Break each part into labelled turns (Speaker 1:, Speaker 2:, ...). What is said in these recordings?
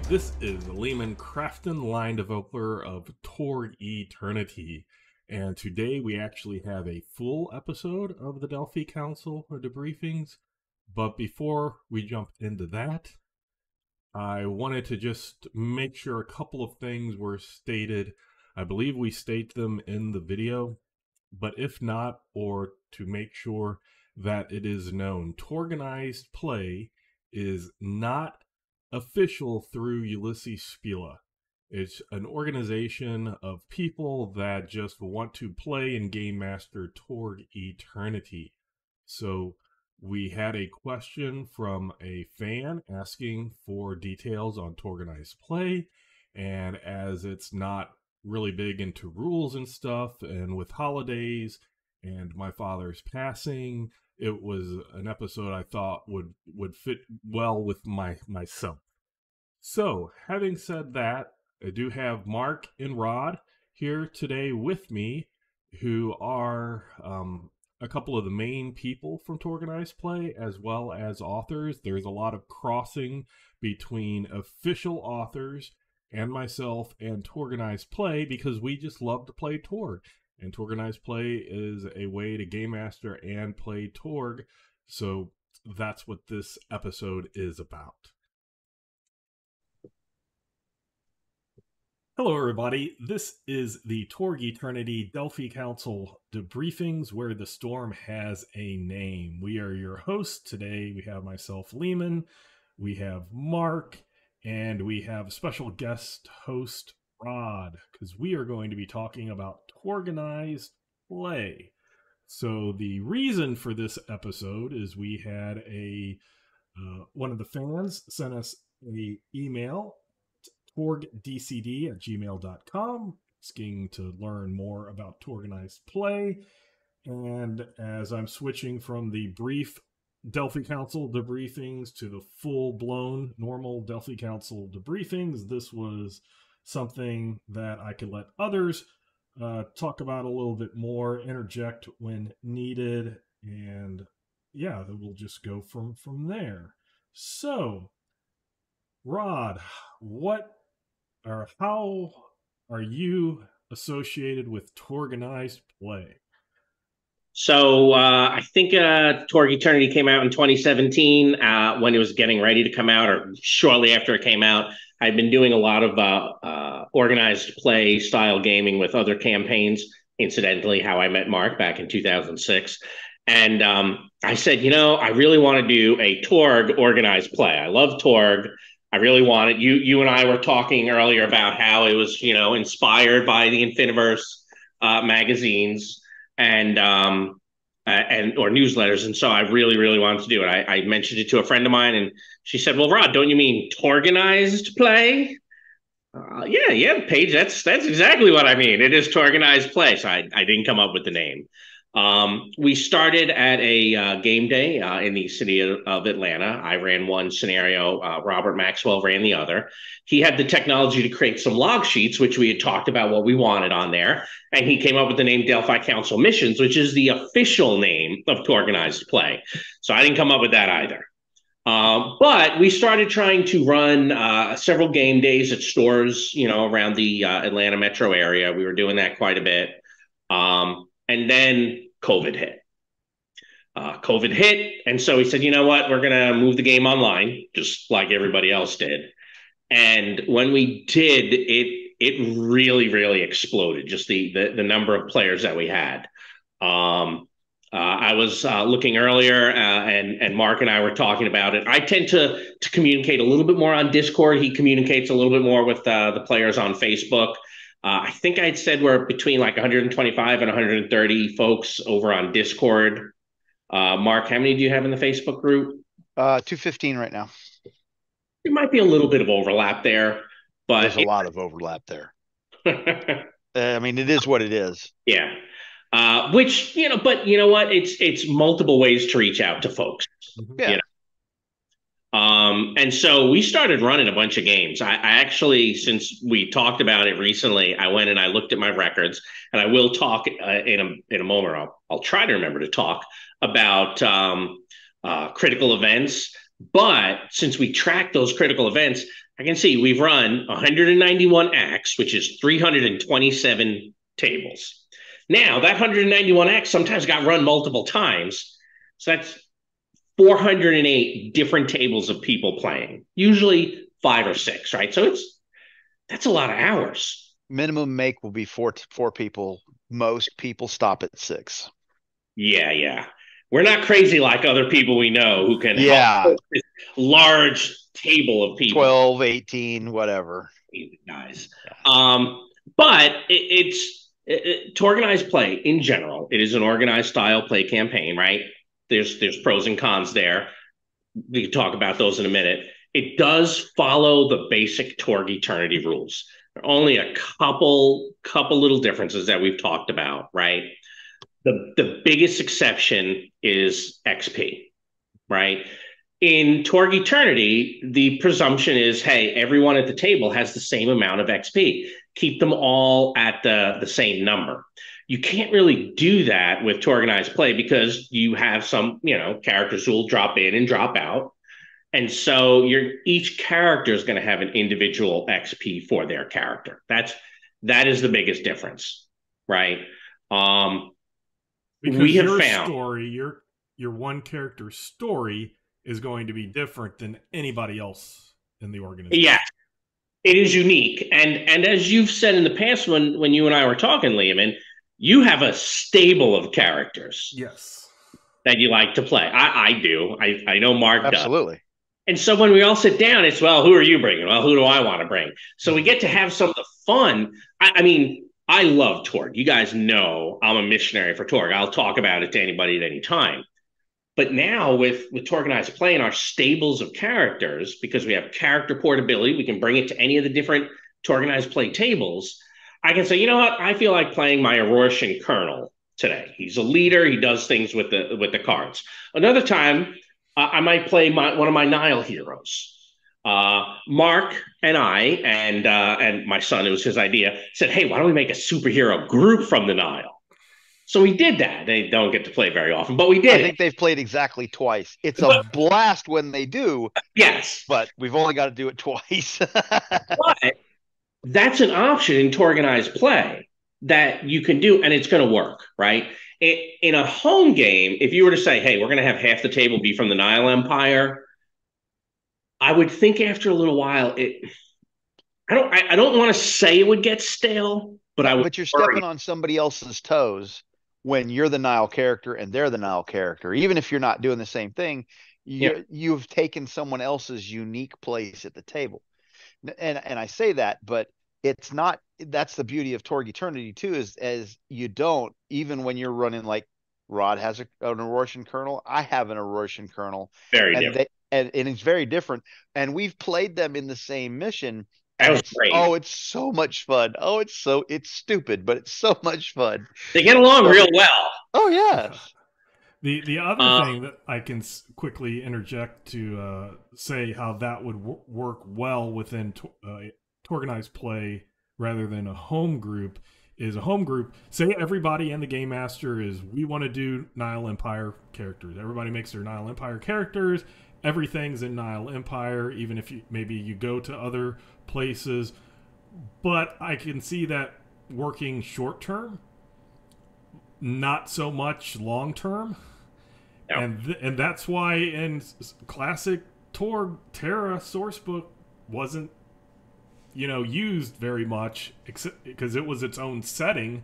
Speaker 1: This is Leamon Crafton, line developer of Torg Eternity, and today we actually have a full episode of the Delphi Council Debriefings. But before we jump into that, I wanted to just make sure a couple of things were stated. I believe we state them in the video, but if not, or to make sure that it is known, Torganized play is not official through Ulisses Spiele. It's an organization of people that just want to play and game master Torg Eternity. So we had a question from a fan asking for details on Torganized play, and as it's not really big into rules and stuff, and with holidays and my father's passing, it was an episode I thought would fit well with myself. So, having said that, I do have Mark and Rod here today with me, who are a couple of the main people from Torganized play, as well as authors. There's a lot of crossing between official authors and myself and Torganized play, because we just love to play Torg. And Torganized play is a way to game master and play Torg. So that's what this episode is about. Hello everybody, this is the Torg Eternity Delphi Council Debriefings, where the storm has a name. We are your hosts today. We have myself, Leamon, we have Mark, and we have special guest host, Rod, because we are going to be talking about Torganized play. So the reason for this episode is we had one of the fans sent us an email, torgdcd@gmail.com, asking to learn more about Torganized play. And as I'm switching from the brief Delphi Council debriefings to the full-blown normal Delphi Council debriefings, this was something that I could let others talk about a little bit more, interject when needed, and yeah, we'll just go from there. So, Rod, how are you associated with Torganized play?
Speaker 2: So I think Torg Eternity came out in 2017 when it was getting ready to come out, or shortly after it came out. I've been doing a lot of organized play style gaming with other campaigns, incidentally, how I met Mark back in 2006. And I said, I really want to do a Torg organized play. I love Torg. I really want it. You and I were talking earlier about how it was, inspired by the Infiniverse magazines and or newsletters, and so I really, really wanted to do it. I mentioned it to a friend of mine, and she said, "Well, Rod, don't you mean Torganized play?" Yeah, Paige. That's exactly what I mean. It is Torganized play. So I didn't come up with the name. We started at a game day in the city of Atlanta. I ran one scenario. Robert Maxwell ran the other. He had the technology to create some log sheets, which we had talked about what we wanted on there. And he came up with the name Delphi Council Missions, which is the official name of Torganized play. So I didn't come up with that either. But we started trying to run several game days at stores, around the Atlanta metro area. We were doing that quite a bit. And then COVID hit. And so we said, you know what, we're going to move the game online, just like everybody else did. And when we did, it really, really exploded, just the number of players that we had. I was looking earlier, and Mark and I were talking about it. I tend to communicate a little bit more on Discord. He communicates a little bit more with the players on Facebook. I think I'd said we're between like 125 and 130 folks over on Discord. Mark, how many do you have in the Facebook group?
Speaker 3: 215 right now.
Speaker 2: There might be a little bit of overlap there, but
Speaker 3: there's a lot of overlap there. I mean, it is what it is.
Speaker 2: Yeah. Which, but you know what? It's multiple ways to reach out to folks.
Speaker 3: Yeah.
Speaker 2: And so we started running a bunch of games. I actually, since we talked about it recently, I went and I looked at my records, and I will talk in a moment. I'll try to remember to talk about critical events. But since we tracked those critical events, I can see we've run 191 acts, which is 327 tables. Now, that 191 acts sometimes got run multiple times. So that's 408 different tables of people playing, usually 5 or 6, right? So that's a lot of hours.
Speaker 3: Minimum make will be four people. Most people stop at 6.
Speaker 2: Yeah. We're not crazy like other people we know who can help this large table of people.
Speaker 3: 12, 18, whatever.
Speaker 2: Guys. But it's Torganized play in general. It is an organized style play campaign, right? There's pros and cons there. We can talk about those in a minute. It does follow the basic Torg Eternity rules. There are only a couple little differences that we've talked about, right? The biggest exception is XP, right? In Torg Eternity, the presumption is, hey, everyone at the table has the same amount of XP. Keep them all at the same number. You can't really do that with Torganized play because you have some, characters who will drop in and drop out. And so each character is going to have an individual XP for their character. That is the biggest difference, right?
Speaker 1: Because
Speaker 2: we have
Speaker 1: your
Speaker 2: found
Speaker 1: story, your one character's story is going to be different than anybody else in the organization.
Speaker 2: Yeah, it is unique. And as you've said in the past when you and I were talking, Leamon, you have a stable of characters.
Speaker 1: Yes.
Speaker 2: That you like to play. I do. I know Mark does.
Speaker 3: Absolutely.
Speaker 2: And so when we all sit down, it's, well, who are you bringing? Well, who do I want to bring? So we get to have some of the fun. I mean, I love Torg. You guys know I'm a missionary for Torg. I'll talk about it to anybody at any time. But now with Torganized play and our stables of characters, because we have character portability, we can bring it to any of the different Torganized play tables. I can say, you know what? I feel like playing my Aurorian Colonel today. He's a leader. He does things with the cards. Another time, I might play one of my Nile heroes. Mark and I and my son, it was his idea, said, hey, why don't we make a superhero group from the Nile? So we did that. They don't get to play very often, but we did.
Speaker 3: I think they've played exactly twice. It's a blast when they do.
Speaker 2: Yes.
Speaker 3: But we've only got to do it twice.
Speaker 2: But that's an option in Torganized play that you can do, and it's going to work, right? In a home game, if you were to say, hey, we're going to have half the table be from the Nile Empire, I would think after a little while, I don't want to say it would get stale, but I would.
Speaker 3: But you're stepping on somebody else's toes when you're the Nile character and they're the Nile character. Even if you're not doing the same thing, you've taken someone else's unique place at the table. And I say that, but it's not. That's the beauty of Torg Eternity too, is as you don't, even when you're running, like Rod has an Aurorian Colonel, I have an Aurorian Colonel.
Speaker 2: Very different.
Speaker 3: And it's very different. And we've played them in the same mission.
Speaker 2: That was great.
Speaker 3: Oh, it's so much fun. Oh, it's stupid, but it's so much fun.
Speaker 2: They get along real well.
Speaker 3: Oh, yeah.
Speaker 1: The other thing that I can quickly interject to say how that would work well within Torganized play rather than a home group is a home group. Say everybody and the game master is, we want to do Nile Empire characters. Everybody makes their Nile Empire characters. Everything's in Nile Empire, even if maybe you go to other places. But I can see that working short term, not so much long term. Yep. And that's why in classic Torg, Terra sourcebook wasn't used very much, because it was its own setting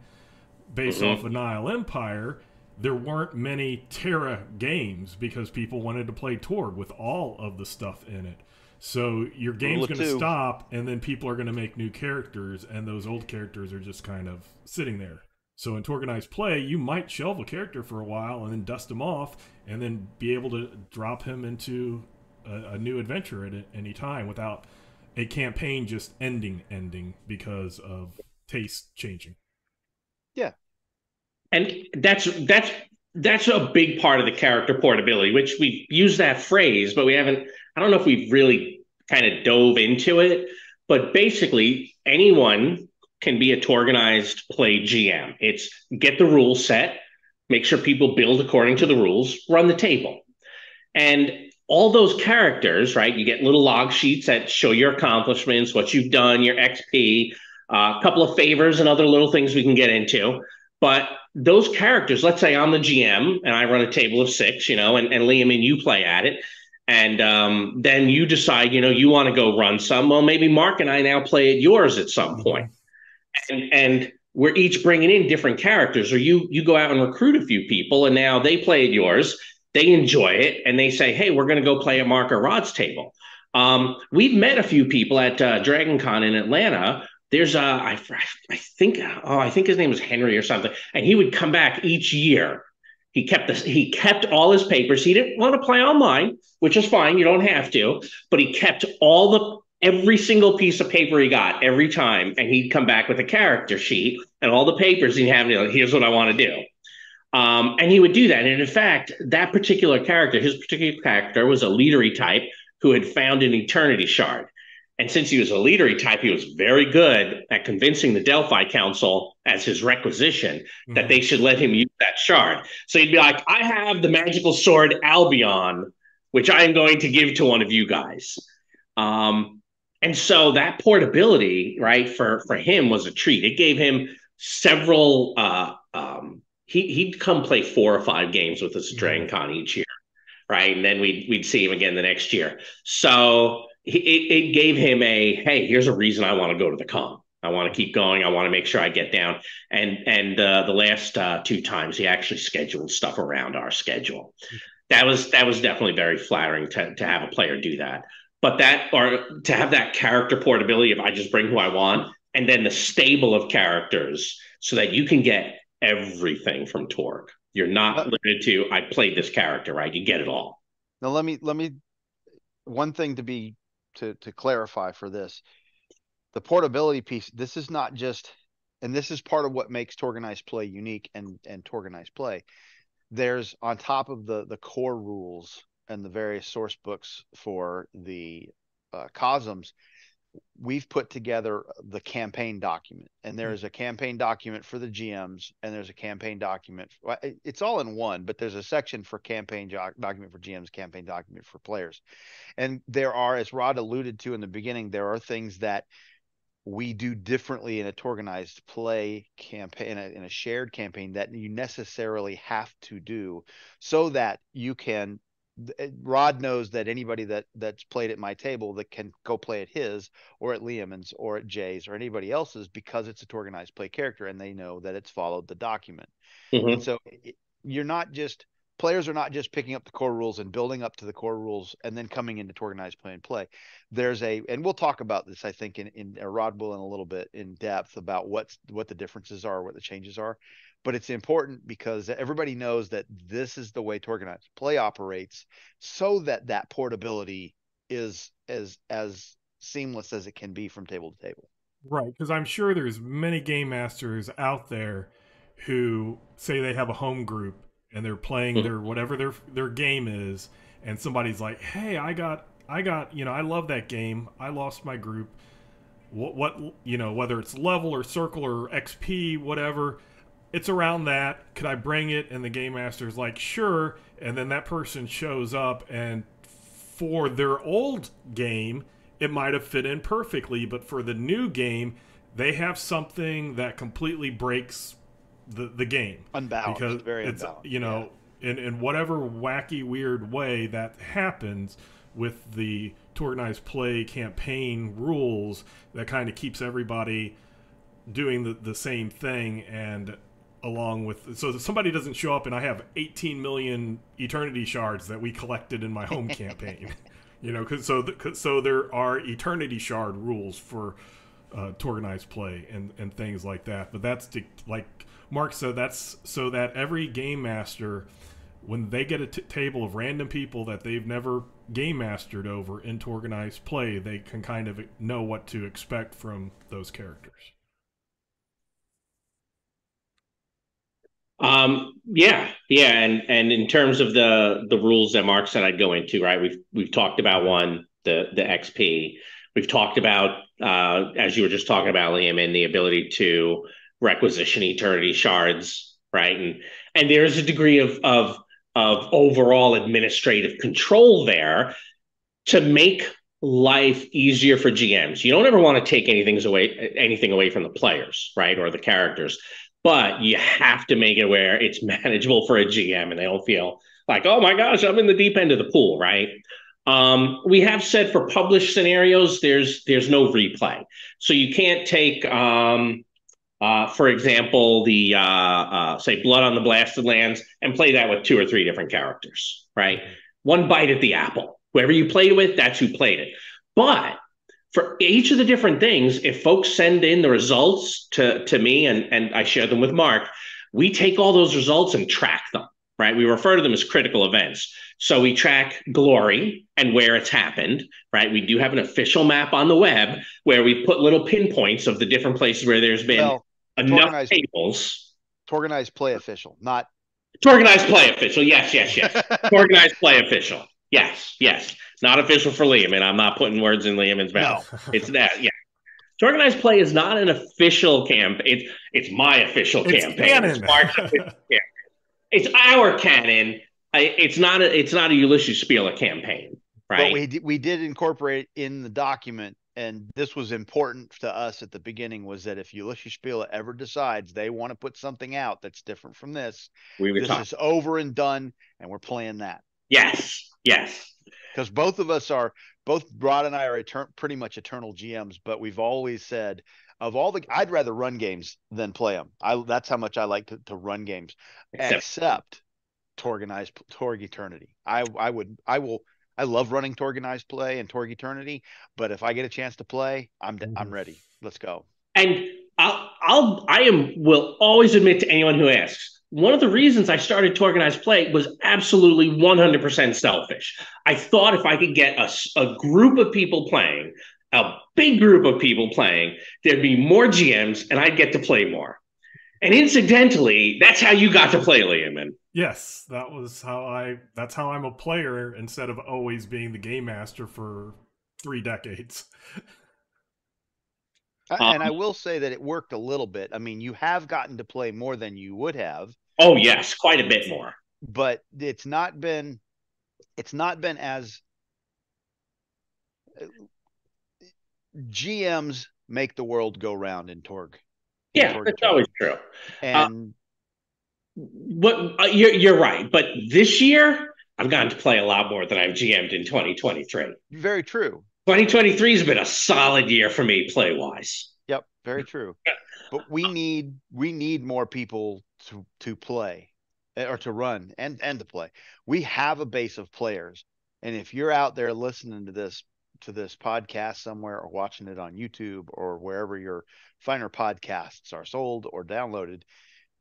Speaker 1: based off of Nile Empire. There weren't many Terra games because people wanted to play Torg with all of the stuff in it. So your game's going to stop, and then people are going to make new characters, and those old characters are just kind of sitting there. So in Torganized play, you might shelve a character for a while and then dust him off, and then be able to drop him into a new adventure at any time without a campaign just ending because of taste changing.
Speaker 3: Yeah.
Speaker 2: And that's a big part of the character portability, which we've used that phrase, but I don't know if we've really kind of dove into it. But basically, anyone can be a Torganized play GM. It's get the rules set, make sure people build according to the rules, run the table. And all those characters, right? You get little log sheets that show your accomplishments, what you've done, your XP, a couple of favors and other little things we can get into. But those characters, let's say I'm the GM and I run a table of 6, and Liam and you play at it. And then you decide, you want to go run some. Well, maybe Mark and I now play at yours at some point. And we're each bringing in different characters, or you go out and recruit a few people and now they play at yours. They enjoy it and they say, hey, we're going to go play at Mark or Rod's table. We've met a few people at Dragon Con in Atlanta. There's I think his name was Henry or something, and he would come back each year. He kept all his papers. He didn't want to play online, which is fine. You don't have to, but he kept every single piece of paper he got every time, and he'd come back with a character sheet and all the papers he'd have. Here's what I want to do, and he would do that. And in fact, that particular character, his particular character, was a leadery type who had found an Eternity shard. And since he was a leadery type, he was very good at convincing the Delphi Council as his requisition that they should let him use that shard. So he'd be like, I have the magical sword Albion, which I am going to give to one of you guys. And so that portability, right, for him was a treat. It gave him several, he'd come play 4 or 5 games with us at Dragon Con each year, right? And then we'd see him again the next year. So it gave him hey, here's a reason I want to go to the con. I want to keep going. I want to make sure I get down. And the last 2 times he actually scheduled stuff around our schedule. That was definitely very flattering to have a player do that. But to have that character portability, if I just bring who I want, and then the stable of characters so that you can get everything from Torg. You're not limited to, I played this character, right? You get it all.
Speaker 3: Now let me one thing to clarify for this. The portability piece, this is not just, and this is part of what makes Torganized play unique and Torganized play. There's, on top of the core rules and the various source books for the cosms, we've put together the campaign document, and there's a campaign document for the GMs, and there's a campaign document. It's all in one, but there's a section for campaign document for GMs, campaign document for players. And there are, as Rod alluded to in the beginning, there are things that we do differently in a Torganized play campaign, in a shared campaign, that you necessarily have to do so that you can. Rod knows that anybody that's played at my table that can go play at his or at Leamon's or at Jay's or anybody else's, because it's a Torganized play character and they know that it's followed the document. And so players are not just picking up the core rules and building up to the core rules and then coming into Torganized play. And we'll talk about this, I think, in Rod will in a little bit in depth about what the differences are, what the changes are. But it's important because everybody knows that this is the way Torganized play operates, so that portability is as seamless as it can be from table to table.
Speaker 1: Right, because I'm sure there's many game masters out there who say they have a home group and they're playing their whatever their game is, and somebody's like, "Hey, I got, I love that game. I lost my group. What whether it's level or circle or XP, whatever." It's around that. Could I bring it? And the game master's like, sure. And then that person shows up, and for their old game, it might have fit in perfectly. But for the new game, they have something that completely breaks the game.
Speaker 3: Unbalanced.
Speaker 1: Because
Speaker 3: very
Speaker 1: it's,
Speaker 3: unbalanced.
Speaker 1: In whatever wacky, weird way that happens with the Torganized play campaign rules, that kind of keeps everybody doing the same thing. And along with, so that somebody doesn't show up and I have 18 million Eternity shards that we collected in my home campaign, so there are Eternity shard rules for Torganized play and things like that. But that's like Mark said, that's so that every game master, when they get a table of random people that they've never game mastered over in Torganized play, they can kind of know what to expect from those characters.
Speaker 2: And in terms of the rules that Mark said I'd go into, right? We've talked about the XP. We've talked about as you were just talking about, Liam, and the ability to requisition Eternity shards, right? And there's a degree of of overall administrative control there to make life easier for GMs. You don't ever want to take anything away from the players, right, or the characters, but you have to make it where it's manageable for a GM and they don't feel like, oh my gosh, I'm in the deep end of the pool, right? We have said for published scenarios, there's no replay, so you can't take, for example, the say Blood on the Blasted Lands and play that with 2 or 3 different characters, right? One bite at the apple. Whoever you played with, that's who played it. But for each of the different things, if folks send in the results to me and I share them with Mark, we take all those results and track them, right? We refer to them as critical events. So we track glory and where it's happened, right? We do have an official map on the web where we put little pinpoints of the different places where there's been enough tables.
Speaker 3: Torganized play official, not
Speaker 2: Torganized play official. Yes. Torganized play official. Yes. Not official for Liam, and I'm not putting words in Liam's mouth. No. It's that, yeah. Organized play is not an official campaign. It's my official campaign.
Speaker 1: Canon.
Speaker 2: It's our canon. It's not a Ulisses Spiele campaign, right?
Speaker 3: But we did incorporate in the document, and this was important to us at the beginning, was that if Ulisses Spiele ever decides they want to put something out that's different from this, this is over and done, and we're playing that.
Speaker 2: Yes.
Speaker 3: Because both Rod and I are pretty much eternal GMs, but we've always said I'd rather run games than play them. That's how much I like to run games, except Torganized, Torg Eternity. I love running Torganized play and Torg Eternity, but if I get a chance to play, I'm ready. Let's go.
Speaker 2: And will always admit to anyone who asks, one of the reasons I started Torganized play was absolutely 100% selfish. I thought if I could get a group of people playing, a big group of people playing, there'd be more GMs and I'd get to play more. And incidentally, that's how you got to play, Leamon.
Speaker 1: Yes, that's how I'm a player instead of always being the game master for 3 decades.
Speaker 3: And I will say that it worked a little bit. I mean, you have gotten to play more than you would have.
Speaker 2: Oh, yes, quite a bit more.
Speaker 3: But it's not been as GMs make the world go round in Torg.
Speaker 2: Yeah, that's always true.
Speaker 3: And
Speaker 2: you're right. But this year, I've gotten to play a lot more than I've GM'd in 2023.
Speaker 3: Very true.
Speaker 2: 2023 has been a solid year for me play-wise.
Speaker 3: Yep, very true. But we need more people to play or to run and to play. We have a base of players, and if you're out there listening to this podcast somewhere or watching it on YouTube or wherever your finer podcasts are sold or downloaded,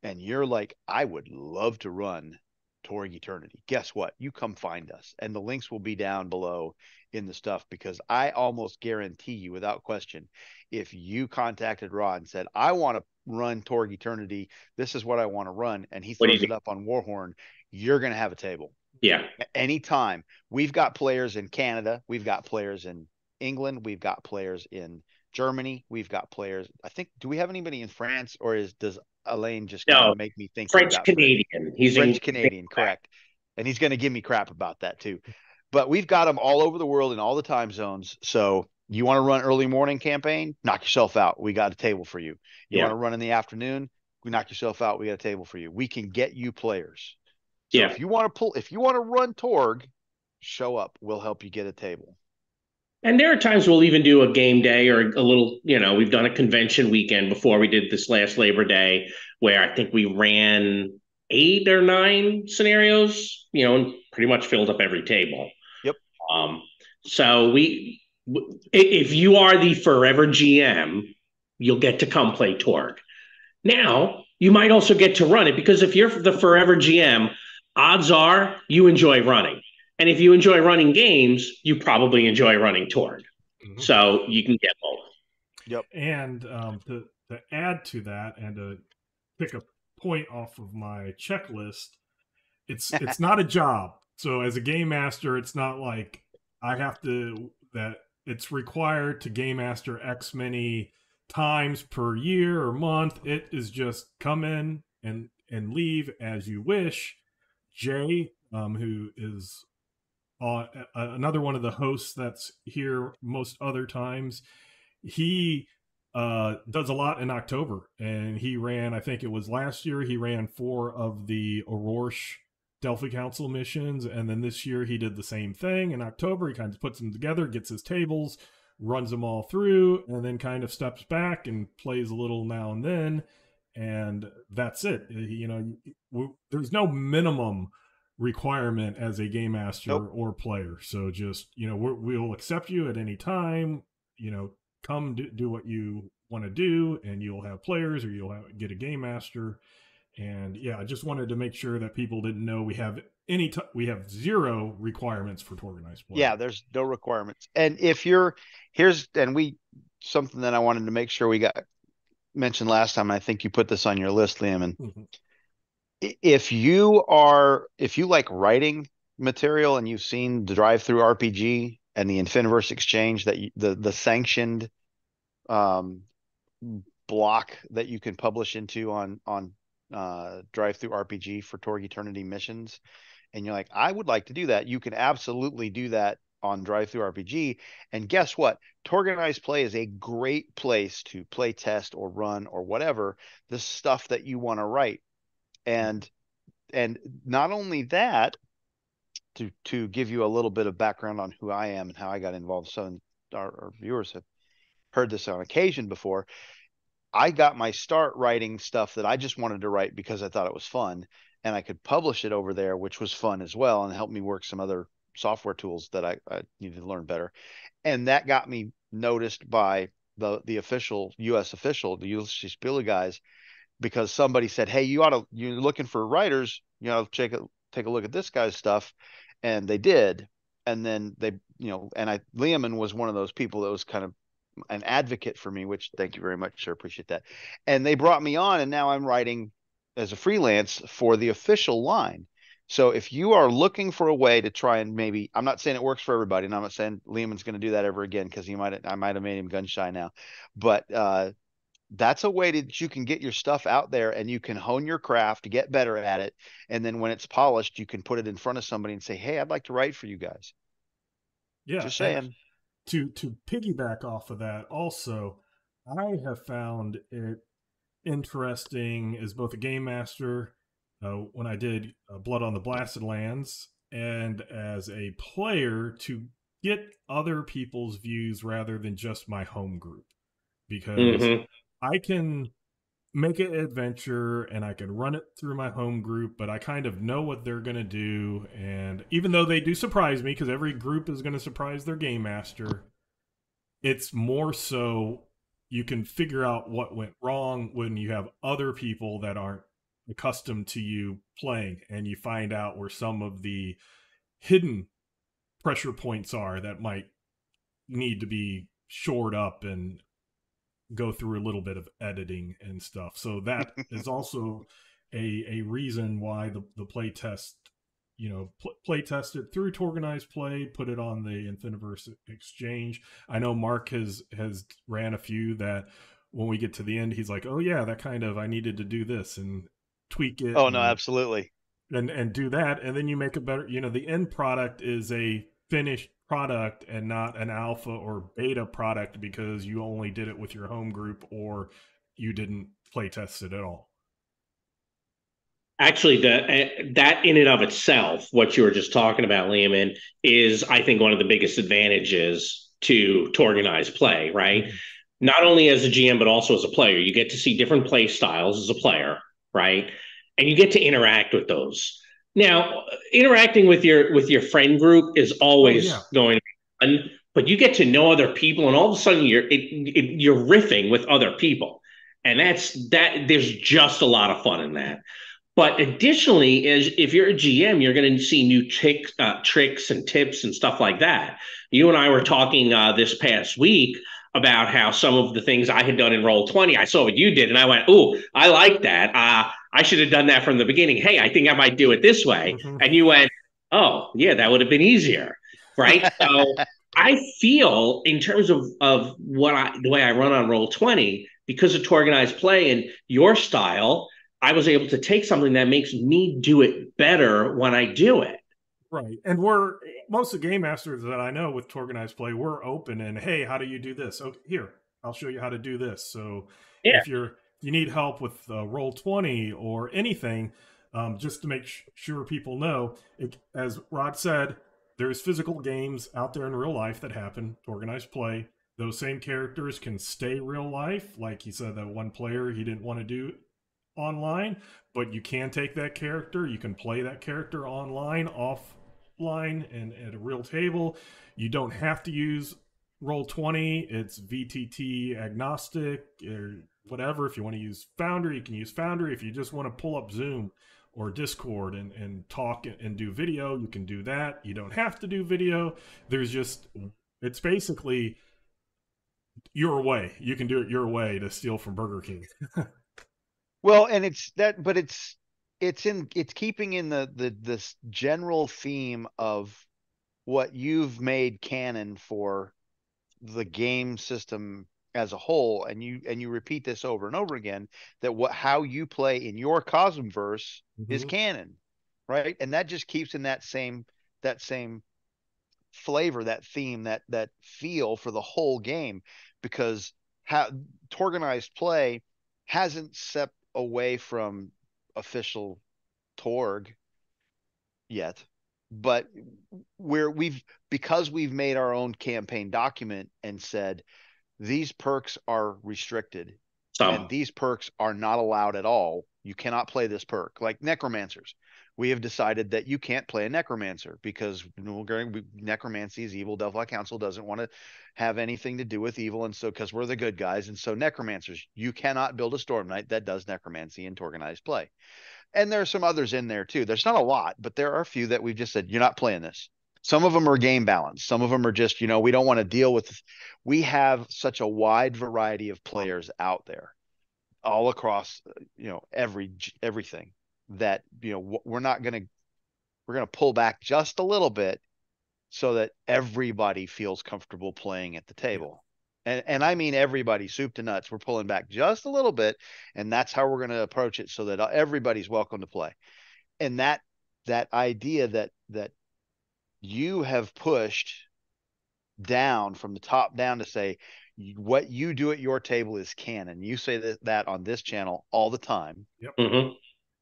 Speaker 3: and you're like, I would love to run Torg Eternity, guess what? You come find us, and the links will be down below in the stuff, because I almost guarantee you, without question, if you contacted Rod and said, I want to run Torg Eternity, this is what I want to run, and he throws it up on Warhorn, you're going to have a table.
Speaker 2: Yeah.
Speaker 3: Anytime. We've got players in Canada. We've got players in England. We've got players in Germany. We've got players. I think, do we have anybody in France, or does Elaine just kind of make me think
Speaker 2: French-Canadian? He's
Speaker 3: French-Canadian, correct. And he's going to give me crap about that too. But we've got them all over the world in all the time zones. So you want to run early morning campaign, knock yourself out. We got a table for you. You want to run in the afternoon, we knock yourself out. We got a table for you. We can get you players. So if you want to run Torg, show up. We'll help you get a table.
Speaker 2: And there are times we'll even do a game day or a little, we've done a convention weekend before we did this last Labor Day, where I think we ran 8 or 9 scenarios, and pretty much filled up every table.
Speaker 3: Yep.
Speaker 2: So if you are the forever GM, you'll get to come play Torg. Now, you might also get to run it, because if you're the forever GM, odds are you enjoy running. And if you enjoy running games, you probably enjoy running Torg. Mm-hmm. So you can get both.
Speaker 1: Yep. And to add to that, and to pick a point off of my checklist, it's not a job. So as a game master, it's not like I have to, that it's required to game master X many times per year or month. It is just come in and leave as you wish. Jay, who is another one of the hosts that's here most other times. He does a lot in October, and he ran, I think it was last year, he ran 4 of the Aurora Delphi Council missions, and then this year he did the same thing in October. He kind of puts them together, gets his tables, runs them all through, and then kind of steps back and plays a little now and then, and that's it. You know, there's no minimum requirement as a game master
Speaker 3: Nope.
Speaker 1: or player. So just, you know, we'll accept you at any time. You know, come do what you want to do, and you'll have players, or you'll get a game master. And yeah, I just wanted to make sure that people didn't know we have we have 0 requirements for Torganized play.
Speaker 3: Yeah, there's no requirements. And if you're something that I wanted to make sure we got mentioned last time, and I think you put this on your list, Liam, and if you like writing material and you've seen the Drive-Through RPG and the Infiniverse Exchange, that the sanctioned block that you can publish into on Drive-Through RPG for Torg Eternity missions, and you're like, I would like to do that, you can absolutely do that on Drive-Through RPG. And guess what? Torganized Play is a great place to play test or run or whatever the stuff that you want to write. And not only that, to give you a little bit of background on who I am and how I got involved, so our viewers have heard this on occasion before. I got my start writing stuff that I just wanted to write because I thought it was fun, and I could publish it over there, which was fun as well, and helped me work some other software tools that I needed to learn better. And that got me noticed by the official U.S. official, the Ulisses Spiele guys, because somebody said, hey, you're looking for writers, you know, take a look at this guy's stuff. And they did. And then they, you know, and Leamon was one of those people that was kind of an advocate for me, which thank you very much, sir. Appreciate that. And they brought me on, and now I'm writing as a freelance for the official line. So if you are looking for a way to try and maybe, I'm not saying it works for everybody, and I'm not saying Leamon's going to do that ever again, because I might have made him gun shy now, but that's a way that you can get your stuff out there, and you can hone your craft to get better at it. And then when it's polished, you can put it in front of somebody and say, hey, I'd like to write for you guys.
Speaker 1: Yeah.
Speaker 3: Just saying.
Speaker 1: To piggyback off of that, also, I have found it interesting as both a game master when I did Blood on the Blasted Lands, and as a player, to get other people's views rather than just my home group. Because I can make an adventure and I can run it through my home group, but I kind of know what they're going to do. And even though they do surprise me, because every group is going to surprise their game master, it's more so you can figure out what went wrong when you have other people that aren't accustomed to you playing, and you find out where some of the hidden pressure points are that might need to be shored up and go through a little bit of editing and stuff. So that is also a reason why the play test, you know, play test it through Torganized Play, put it on the Infiniverse Exchange. I know Mark has ran a few that when we get to the end, he's like, oh yeah, that kind of, I needed to do this and tweak it.
Speaker 3: Oh no, absolutely.
Speaker 1: And do that. And then you make a better, you know, the end product is a finished product and not an alpha or beta product because you only did it with your home group or you didn't play test it at all.
Speaker 2: Actually, that in and of itself, what you were just talking about, Leamon, is I think one of the biggest advantages to Torganized Play, right? Not only as a GM, but also as a player. You get to see different play styles as a player, right? And you get to interact with those. Now, interacting with your friend group is always going to be fun, but you get to know other people, and all of a sudden you're riffing with other people, and there's just a lot of fun in that. But additionally, if you're a GM, you're going to see new tricks and tips and stuff like that. You and I were talking this past week about how some of the things I had done in Roll20, I saw what you did, and I went, "Ooh, I like that. I should have done that from the beginning. Hey, I think I might do it this way." And you went, "Oh, yeah, that would have been easier." Right? So I feel in terms of the way I run on Roll20, because of Torganized Play and your style, I was able to take something that makes me do it better when I do it.
Speaker 1: Right. And most of the game masters that I know with Organized Play, we're open and, hey, how do you do this? Okay, here, I'll show you how to do this. So
Speaker 2: Yeah.
Speaker 1: if you need help with Roll20 or anything, just to make sure people know, as Rod said, there's physical games out there in real life that happen, Organized Play. Those same characters can stay real life. Like he said, that one player, he didn't want to do online, but you can take that character, you can play that character online, offline, and at a real table. You don't have to use Roll20. It's VTT agnostic or whatever. If you want to use Foundry, you can use Foundry. If you just want to pull up Zoom or Discord and talk and do video, you can do that. You don't have to do video. It's basically your way. You can do it your way to steal from Burger King.
Speaker 3: Well, and it's keeping in this general theme of what you've made canon for the game system as a whole, and you repeat this over and over again, that how you play in your Cosmverse is canon, right? And that just keeps in that same flavor, that theme, that feel for the whole game, because Torganized Play hasn't stepped away from official Torg yet, but because we've made our own campaign document and said these perks are restricted and these perks are not allowed at all. You cannot play this perk, like necromancers. We have decided that you can't play a necromancer because necromancy is evil. Delphi Council doesn't want to have anything to do with evil, and so because we're the good guys, and so necromancers, you cannot build a Storm Knight that does necromancy in Organized Play. And there are some others in there too. There's not a lot, but there are a few that we've just said you're not playing this. Some of them are game balance. Some of them are just, we don't want to deal with. We have such a wide variety of players out there, all across, everything, that we're going to pull back just a little bit so that everybody feels comfortable playing at the table. And I mean everybody, soup to nuts. We're pulling back just a little bit, and that's how we're going to approach it, so that everybody's welcome to play. And that idea that you have pushed down from the top down to say what you do at your table is canon. You say that on this channel all the time.
Speaker 1: Yep.
Speaker 2: Mm-hmm.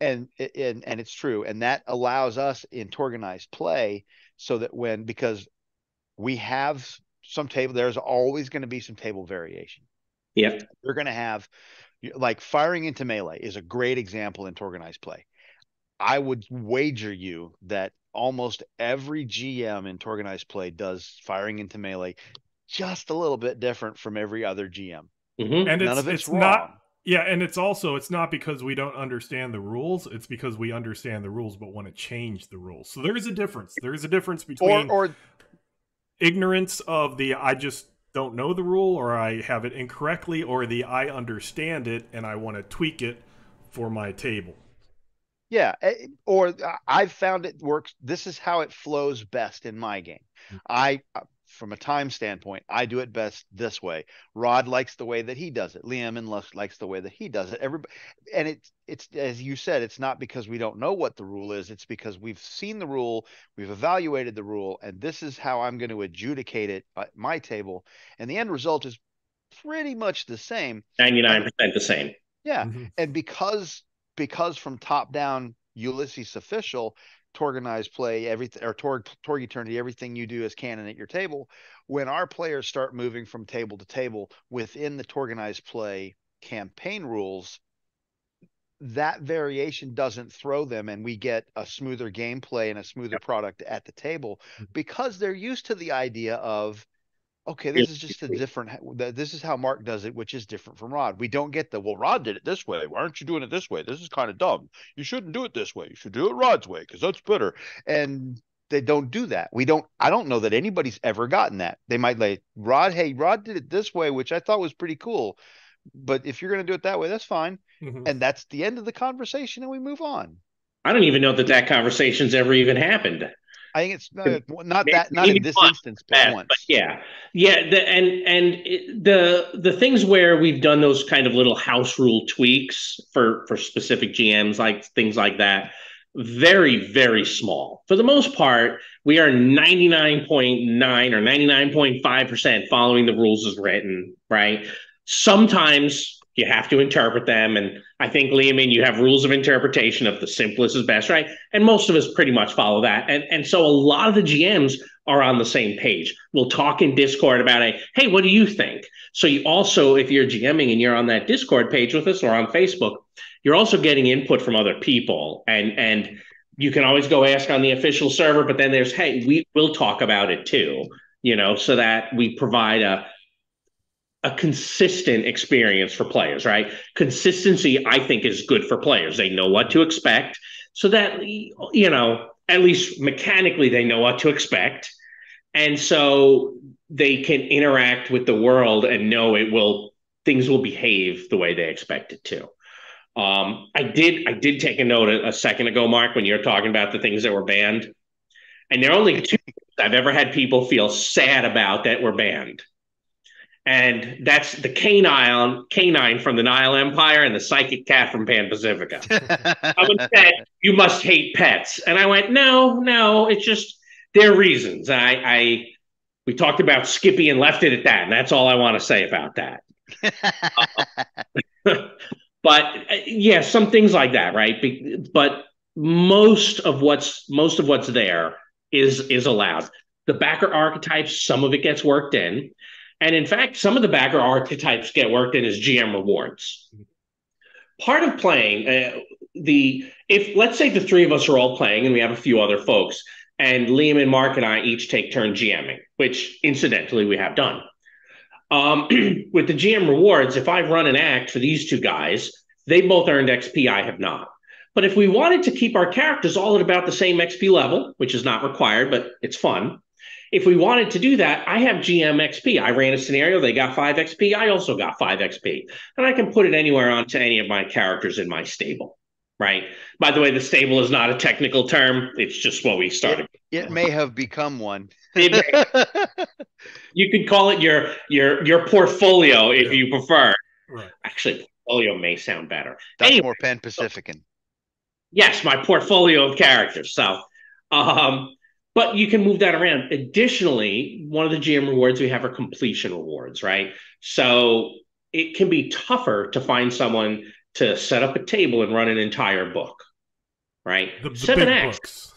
Speaker 3: And it's true, and that allows us in Torganized Play, so that because we have some table, there's always going to be some table variation.
Speaker 2: Yeah,
Speaker 3: you're going to have, like, firing into melee is a great example in Torganized Play. I would wager you that almost every GM in Torganized Play does firing into melee just a little bit different from every other GM.
Speaker 1: Mm-hmm. And
Speaker 3: none of it's wrong.
Speaker 1: And it's not because we don't understand the rules. It's because we understand the rules but want to change the rules. So there is a difference. There is a difference between ignorance of the I just don't know the rule, or I have it incorrectly, or the I understand it and I want to tweak it for my table.
Speaker 3: Yeah, or I've found it works. This is how it flows best in my game. From a time standpoint, I do it best this way. Rod likes the way that he does it. Leamon likes the way that he does it. Everybody, and it's as you said, it's not because we don't know what the rule is. It's because we've seen the rule, we've evaluated the rule, and this is how I'm going to adjudicate it at my table. And the end result is pretty much the same.
Speaker 2: 99% the same.
Speaker 3: Yeah, and because from top down, Ulisses Official, Torganized Play, everything, or Torg Eternity, everything you do is canon at your table. When our players start moving from table to table within the Torganized Play campaign rules, that variation doesn't throw them, and we get a smoother gameplay and a smoother product at the table, because they're used to the idea of, okay, this is just this is how Mark does it, which is different from Rod. We don't get well, Rod did it this way. Why aren't you doing it this way? This is kind of dumb. You shouldn't do it this way. You should do it Rod's way, because that's better. And they don't do that. I don't know that anybody's ever gotten that. They might Rod did it this way, which I thought was pretty cool. But if you're going to do it that way, that's fine. And that's the end of the conversation, and we move on.
Speaker 2: I don't even know that conversation's ever even happened.
Speaker 3: I think it's not
Speaker 2: Maybe
Speaker 3: in this
Speaker 2: once,
Speaker 3: instance, but once.
Speaker 2: but yeah, yeah. The things where we've done those kind of little house rule tweaks for specific GMs, like things like that, very, very small. For the most part, we are 99.9 or 99.5% following the rules as written, right? Sometimes you have to interpret them. And I think, Leamon, you have rules of interpretation of the simplest is best, right? And most of us pretty much follow that. And so a lot of the GMs are on the same page. We'll talk in Discord about hey, what do you think? So you also, if you're GMing and you're on that Discord page with us or on Facebook, you're also getting input from other people. And you can always go ask on the official server, but then there's, hey, we'll talk about it too, so that we provide a consistent experience for players, right? Consistency, I think, is good for players. They know what to expect, so that, at least mechanically, they know what to expect. And so they can interact with the world and know things will behave the way they expect it to. I did take a note a second ago, Mark, when you were talking about the things that were banned. And there are only two I've ever had people feel sad about that were banned. And that's the canine from the Nile Empire and the psychic cat from Pan Pacifica. Someone said, you must hate pets. And I went, no, it's just their reasons. We talked about Skippy and left it at that. And that's all I want to say about that. But yeah, some things like that, right? But most of what's there is allowed. The backer archetypes, some of it gets worked in. And in fact, some of the backer archetypes get worked in as GM rewards. Part of playing, if let's say the three of us are all playing and we have a few other folks, and Liam and Mark and I each take turns GMing, which incidentally we have done. With the GM rewards, if I run an act for these two guys, they both earned XP, I have not. But if we wanted to keep our characters all at about the same XP level, which is not required, but it's fun. If we wanted to do that, I have GM XP. I ran a scenario, they got 5 XP, I also got 5 XP. And I can put it anywhere onto any of my characters in my stable, right? By the way, the stable is not a technical term. It's just what we started.
Speaker 3: It may have become one.
Speaker 2: You could call it your portfolio if you prefer.
Speaker 1: Right.
Speaker 2: Actually, portfolio may sound better.
Speaker 3: That's
Speaker 2: anyway,
Speaker 3: more Pan Pacifican.
Speaker 2: Yes, my portfolio of characters. So, but you can move that around. Additionally, one of the GM rewards we have are completion rewards, right? So it can be tougher to find someone to set up a table and run an entire book, right?
Speaker 1: The
Speaker 2: 7
Speaker 1: big
Speaker 2: acts.
Speaker 1: books.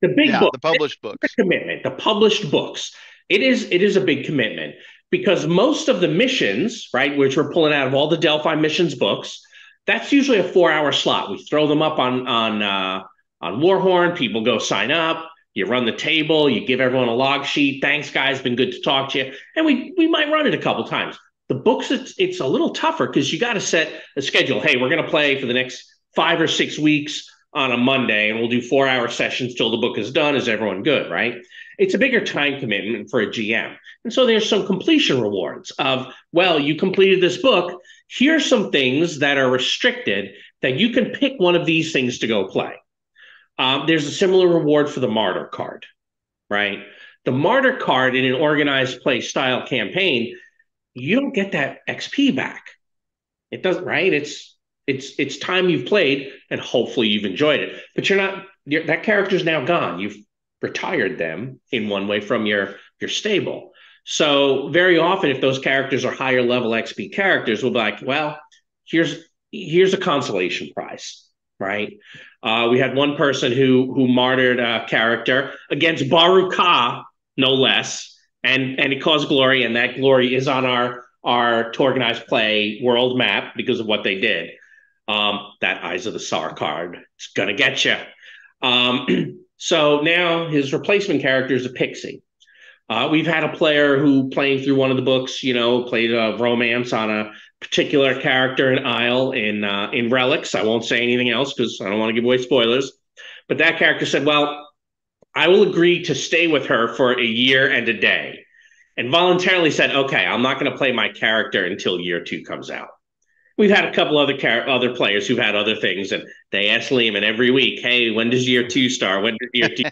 Speaker 2: The big book.
Speaker 3: The published books.
Speaker 2: The commitment. The published books. It is a big commitment because most of the missions, right, which we're pulling out of all the Delphi missions books, that's usually a 4-hour slot. We throw them up on Warhorn. People go sign up. You run the table, you give everyone a log sheet. Thanks, guys, been good to talk to you. And we might run it a couple times. The books, it's a little tougher because you got to set a schedule. Hey, we're going to play for the next 5 or 6 weeks on a Monday, and we'll do 4-hour sessions till the book is done. Is everyone good, right? It's a bigger time commitment for a GM. And so there's some completion rewards of, well, you completed this book. Here's some things that are restricted that you can pick one of these things to go play. There's a similar reward for the Martyr card, right? The Martyr card in an organized play style campaign, you don't get that XP back. It doesn't, right? It's time you've played and hopefully you've enjoyed it. But that character's now gone. You've retired them in one way from your stable. So very often, if those characters are higher level XP characters, we'll be like, well, here's a consolation prize, right? We had one person who martyred a character against Baruka, no less, and it caused glory, and that glory is on our Torganized play world map because of what they did. That Eyes of the Tsar card, it's gonna get you. So now his replacement character is a pixie. We've had a player who, playing through one of the books, played a romance on a particular character in Isle in Relics. I won't say anything else because I don't want to give away spoilers. But that character said, well, I will agree to stay with her for a year and a day. And voluntarily said, okay, I'm not going to play my character until year 2 comes out. We've had a couple other players who've had other things, and they ask Leamon every week, hey, when does year 2 start? When does year 2?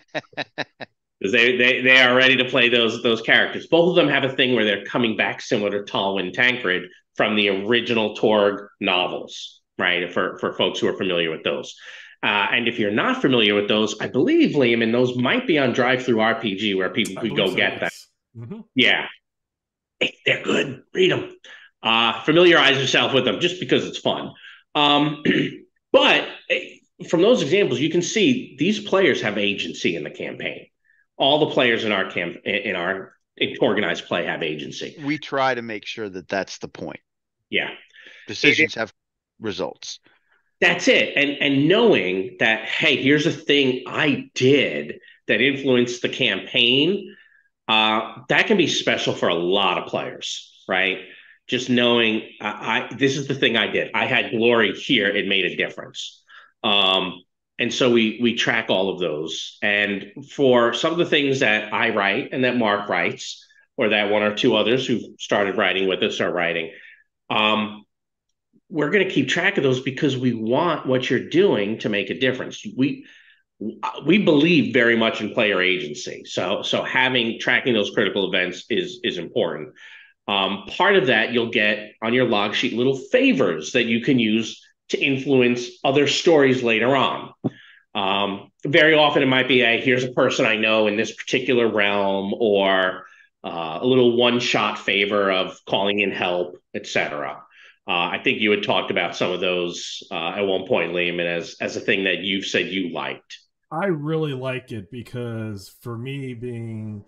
Speaker 2: because they are ready to play those characters. Both of them have a thing where they're coming back similar to Tolwyn Tancred from the original Torg novels, right? For folks who are familiar with those. And if you're not familiar with those, I believe, Liam, and those might be on Drive-Thru RPG where people could go get them. Mm-hmm. Yeah. They're good. Read them. Familiarize yourself with them just because it's fun. But from those examples, you can see these players have agency in the campaign. All the players in our organized play have agency.
Speaker 3: We try to make sure that that's the point.
Speaker 2: Yeah.
Speaker 3: Decisions have results.
Speaker 2: That's it. And knowing that, hey, here's a thing I did that influenced the campaign, that can be special for a lot of players, right? Just knowing this is the thing I did. I had glory here. It made a difference. And so we track all of those. And for some of the things that I write and that Mark writes, or that one or two others who've started writing with us are writing, we're going to keep track of those because we want what you're doing to make a difference. We believe very much in player agency. So tracking those critical events is important. Part of that, you'll get on your log sheet little favors that you can use to influence other stories later on. Very often it might be, here's a person I know in this particular realm, or a little one-shot favor of calling in help, etc. I think you had talked about some of those at one point, Leamon, as a thing that you've said you liked.
Speaker 1: I really like it because for me, being,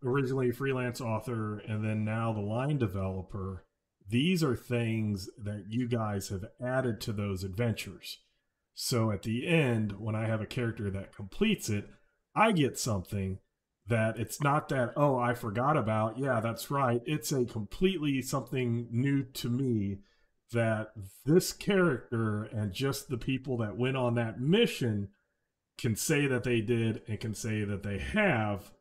Speaker 1: originally a freelance author and then now the line developer, these are things that you guys have added to those adventures. So at the end, when I have a character that completes it, I get something that it's not that, oh, I forgot about. Yeah, that's right. It's a completely something new to me that this character and just the people that went on that mission can say that they did and can say that they have.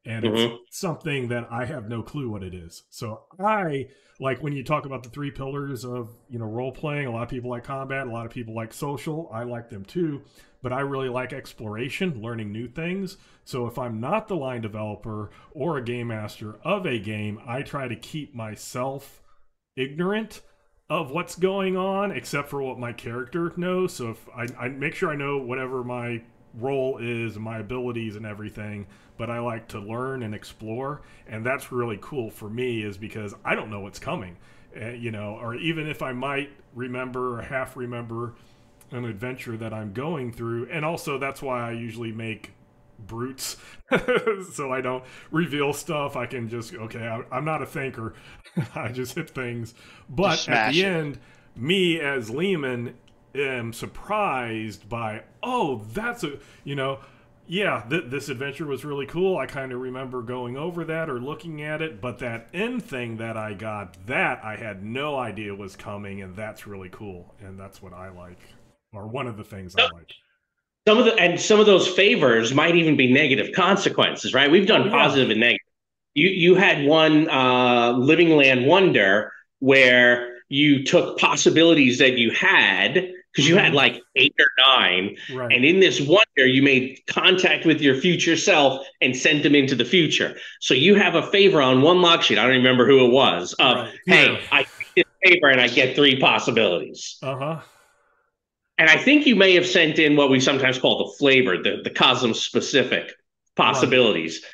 Speaker 1: And it's something that I have no clue what it is. So I like when you talk about the 3 pillars of, role playing, a lot of people like combat, a lot of people like social. I like them too, but I really like exploration, learning new things. So if I'm not the line developer or a game master of a game, I try to keep myself ignorant of what's going on, except for what my character knows. So if I make sure I know whatever my role is, my abilities and everything, but I like to learn and explore, and that's really cool for me, is because I don't know what's coming, or even if I might remember or half remember an adventure that I'm going through. And also that's why I usually make brutes so I don't reveal stuff. I can just, I'm not a thinker. I just hit things, but at the end, me as Leamon am surprised by, that's this adventure was really cool. I kind of remember going over that or looking at it, but that end thing that I got, that I had no idea was coming, and that's really cool. And that's what I like, or one of the things I like.
Speaker 2: Some of those favors might even be negative consequences, right? We've done positive and negative. You had one Living Land Wonder where you took possibilities that you had, because you had like 8 or 9, right. And in this wonder, you made contact with your future self and sent them into the future. So you have a favor on one log sheet, I don't remember who it was, of, right. Hey, I take this favor and I get 3 possibilities. And I think you may have sent in what we sometimes call the flavor, the cosmos-specific possibilities. Right.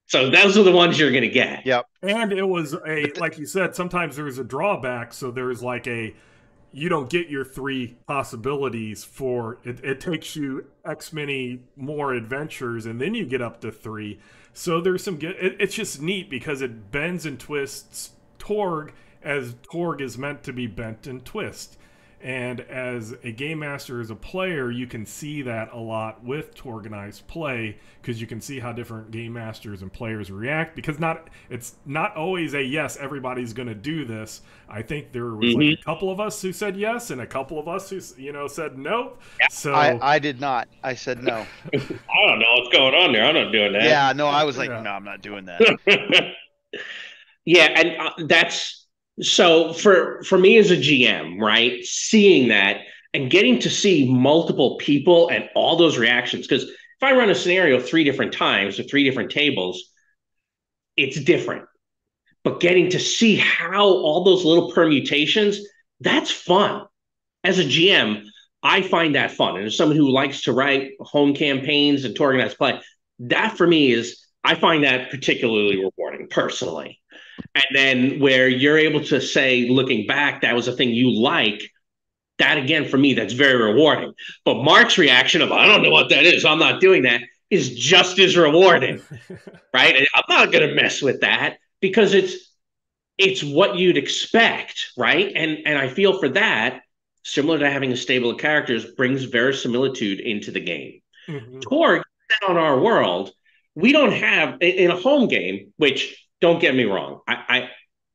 Speaker 2: So those are the ones you're going to get.
Speaker 1: Yep. And it was like you said, sometimes there's a drawback. So there's like you don't get your 3 possibilities for it. It takes you X many more adventures, and then you get up to 3. So there's some it's just neat because it bends and twists Torg as Torg is meant to be bent and twist. And as a game master, as a player, you can see that a lot with Torganized play, because you can see how different game masters and players react, because it's not always a yes, everybody's going to do this. I think there was like a couple of us who said yes and a couple of us who said no.
Speaker 3: Yeah. So I did not. I said no.
Speaker 2: I don't know what's going on there. I'm not doing that.
Speaker 3: Yeah, no, I was like, no, I'm not doing that.
Speaker 2: Yeah, and that's so for me as a GM, right, seeing that and getting to see multiple people and all those reactions, because If I run a scenario 3 different times or 3 different tables, it's different. But getting to see how all those little permutations, that's fun. As a GM, I find that fun. And as someone who likes to write home campaigns and to organize play, that for me is, I find that particularly rewarding personally. And then where you're able to say, looking back, that was a thing you like, that again, for me, that's very rewarding. But Mark's reaction of, I don't know what that is, I'm not doing that, is just as rewarding, right? And I'm not going to mess with that because it's what you'd expect, right? And I feel for that, similar to having a stable of characters, brings verisimilitude into the game. Mm-hmm. Torg, on our world, we don't have, in a home game, which, don't get me wrong, I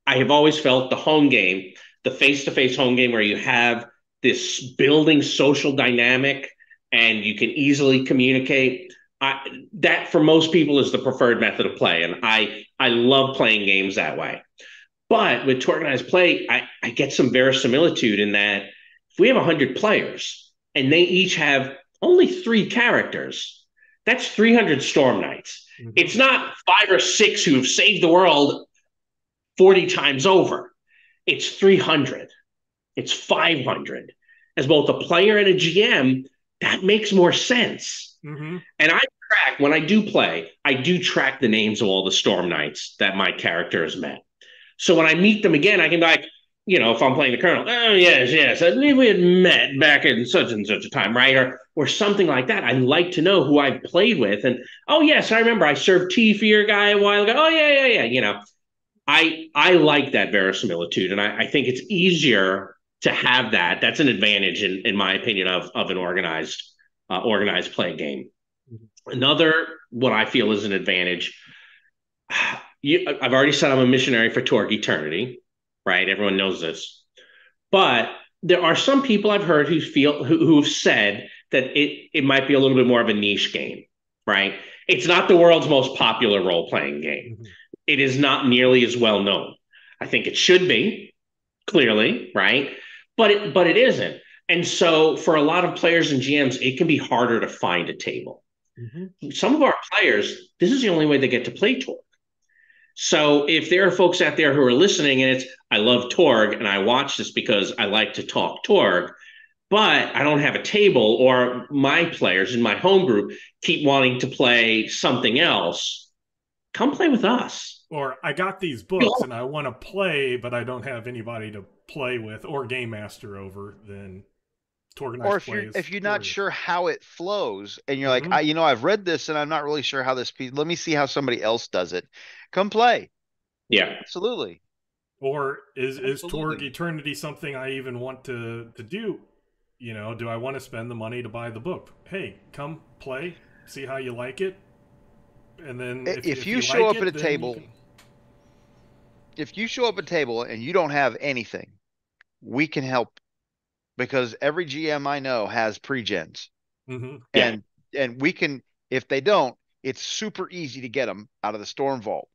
Speaker 2: have always felt the home game, the face-to-face home game where you have this building social dynamic and you can easily communicate, that for most people is the preferred method of play. And I love playing games that way. But with Torganized play, I get some verisimilitude in that if we have 100 players and they each have only 3 characters, that's 300 Storm Knights. Mm-hmm. It's not 5 or 6 who have saved the world 40 times over. It's 300. It's 500. As both a player and a GM, that makes more sense. Mm-hmm. And when I do play, I do track the names of all the Storm Knights that my character has met. So when I meet them again, I can be like, if I'm playing the Colonel, oh, yes, I believe we had met back in such and such a time, right? Or something like that. I like to know who I've played with. And, oh, yes, I remember I served tea for your guy a while ago. Oh, yeah. I like that verisimilitude. And I think it's easier to have that. That's an advantage, in my opinion, of an organized play game. Mm-hmm. Another, what I feel is an advantage, I've already said I'm a missionary for Torg Eternity, right? Everyone knows this. But there are some people I've heard who've said that it might be a little bit more of a niche game, right? It's not the world's most popular role-playing game. Mm-hmm. It is not nearly as well known. I think it should be, clearly, right? But it isn't. And so for a lot of players and GMs, it can be harder to find a table. Mm-hmm. Some of our players, this is the only way they get to play Torg. So if there are folks out there who are listening and I love Torg and I watch this because I like to talk Torg, but I don't have a table, or my players in my home group keep wanting to play something else, come play with us.
Speaker 1: Or I got these books and I want to play, but I don't have anybody to play with or game master over, then Torganized
Speaker 3: Or if you're not sure how it flows and you're mm-hmm. like, I've read this and I'm not really sure how this piece, let me see how somebody else does it. Come play.
Speaker 2: Yeah,
Speaker 3: absolutely.
Speaker 1: Or is Torg Eternity something I even want to do? Do I want to spend the money to buy the book? Hey, come play, see how you like it, and then if you show up at a table,
Speaker 3: if you show up at a table and you don't have anything, we can help, because every GM I know has pre-gens, mm-hmm. and we can, if they don't, it's super easy to get them out of the Storm Vault.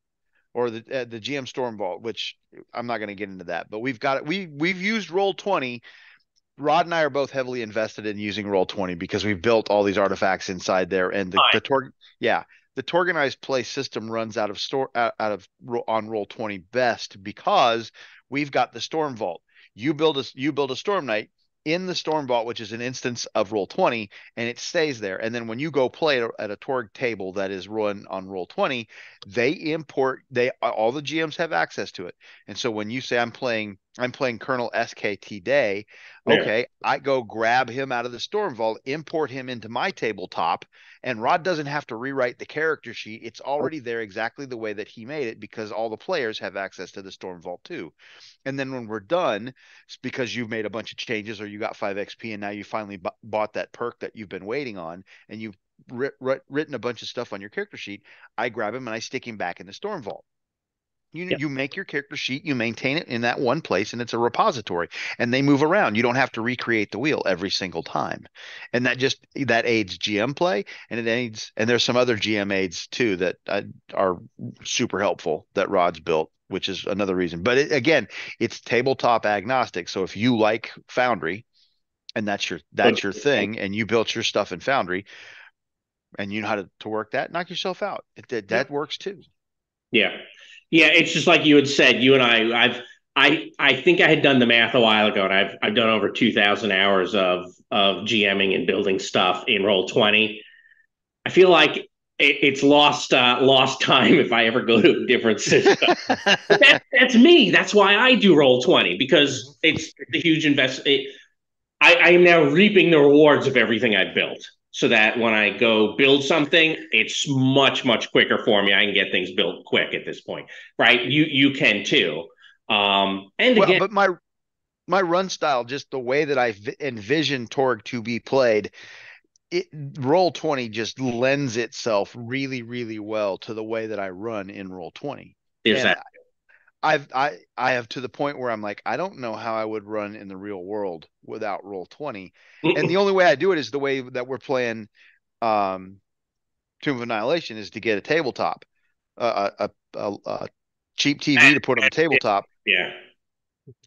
Speaker 3: Or the GM Storm Vault, which I'm not going to get into that, but we've got it. We've used Roll20. Rod and I are both heavily invested in using Roll20 because we've built all these artifacts inside there, and the Torganized play system runs on Roll20 best because we've got the Storm Vault. You build a Storm Knight in the Storm Vault, which is an instance of Roll20, and it stays there. And then when you go play at a Torg table that is run on Roll20, all the GMs have access to it. And so when you say I'm playing Colonel SKT Day, okay, I go grab him out of the Storm Vault, import him into my tabletop, and Rod doesn't have to rewrite the character sheet. It's already there exactly the way that he made it, because all the players have access to the Storm Vault too. And then when we're done, it's because you've made a bunch of changes or you got 5 XP and now you finally bought that perk that you've been waiting on, and you've written a bunch of stuff on your character sheet, I grab him and I stick him back in the Storm Vault. You make your character sheet, you maintain it in that one place, and it's a repository, and they move around. You don't have to recreate the wheel every single time. And that aids GM play, and there's some other GM aids too that are super helpful that Rod's built, which is another reason. But again, it's tabletop agnostic. So if you like Foundry and that's your thing, and you built your stuff in Foundry, and you know how to work that, knock yourself out. That works too.
Speaker 2: Yeah. Yeah, it's just like you had said, you and I think I had done the math a while ago, and I've done over 2,000 hours of GMing and building stuff in Roll20. I feel like it's lost time if I ever go to a different system. But that's me. That's why I do Roll20, because it's a huge investment. I am now reaping the rewards of everything I built, so that when I go build something, it's much, much quicker for me. I can get things built quick at this point, right? You can too. And
Speaker 3: Well,
Speaker 2: again,
Speaker 3: but my run style, just the way that I envision Torg to be played, Roll20 just lends itself really, really well to the way that I run in Roll20.
Speaker 2: there's
Speaker 3: And
Speaker 2: that.
Speaker 3: I have to the point where I'm like, I don't know how I would run in the real world without Roll20. And the only way I do it is the way that we're playing Tomb of Annihilation, is to get a tabletop, a cheap TV to put on the tabletop,
Speaker 2: Yeah.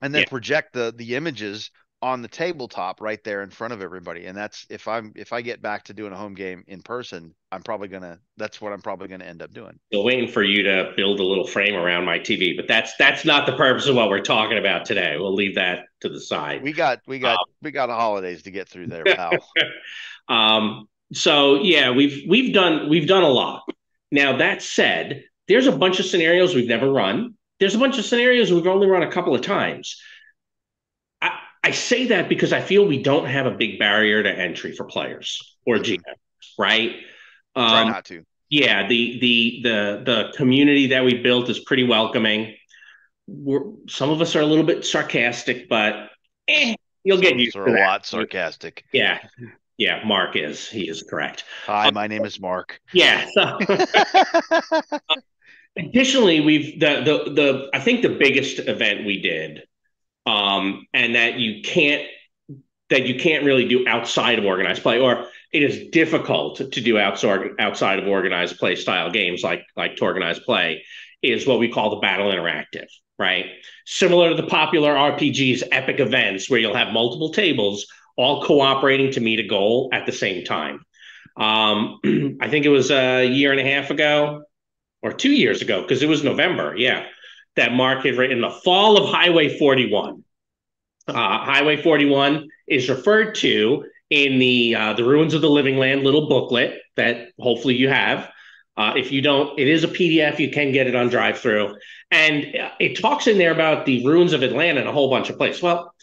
Speaker 3: and then project the images on the tabletop right there in front of everybody. And that's, if I get back to doing a home game in person, that's what I'm probably gonna end up doing.
Speaker 2: Still waiting for you to build a little frame around my TV, but that's not the purpose of what we're talking about today. We'll leave that to the side.
Speaker 3: We got holidays to get through there, pal.
Speaker 2: So yeah, we've done a lot. Now that said, there's a bunch of scenarios we've never run. There's a bunch of scenarios we've only run a couple of times. I say that because I feel we don't have a big barrier to entry for players or GMs, right?
Speaker 3: Try not to.
Speaker 2: Yeah, the community that we built is pretty welcoming. Some of us are a little bit sarcastic, but you'll get used to that.
Speaker 3: A lot sarcastic.
Speaker 2: Yeah, yeah. Mark is. He is correct.
Speaker 3: Hi, my name is Mark.
Speaker 2: Yeah. So, additionally, I think the biggest event we did, and that you can't really do outside of organized play, or it is difficult to do outside of organized play style games like Torganized play, is what we call the battle interactive, right? Similar to the popular RPGs epic events, where you'll have multiple tables all cooperating to meet a goal at the same time. I think it was a year and a half ago, or 2 years ago, because it was November, yeah, that Mark had written The Fall of Highway 41. Highway 41 is referred to in the Ruins of the Living Land little booklet that hopefully you have. If you don't, it is a PDF. You can get it on drive-through. And it talks in there about the ruins of Atlanta and a whole bunch of places. Well,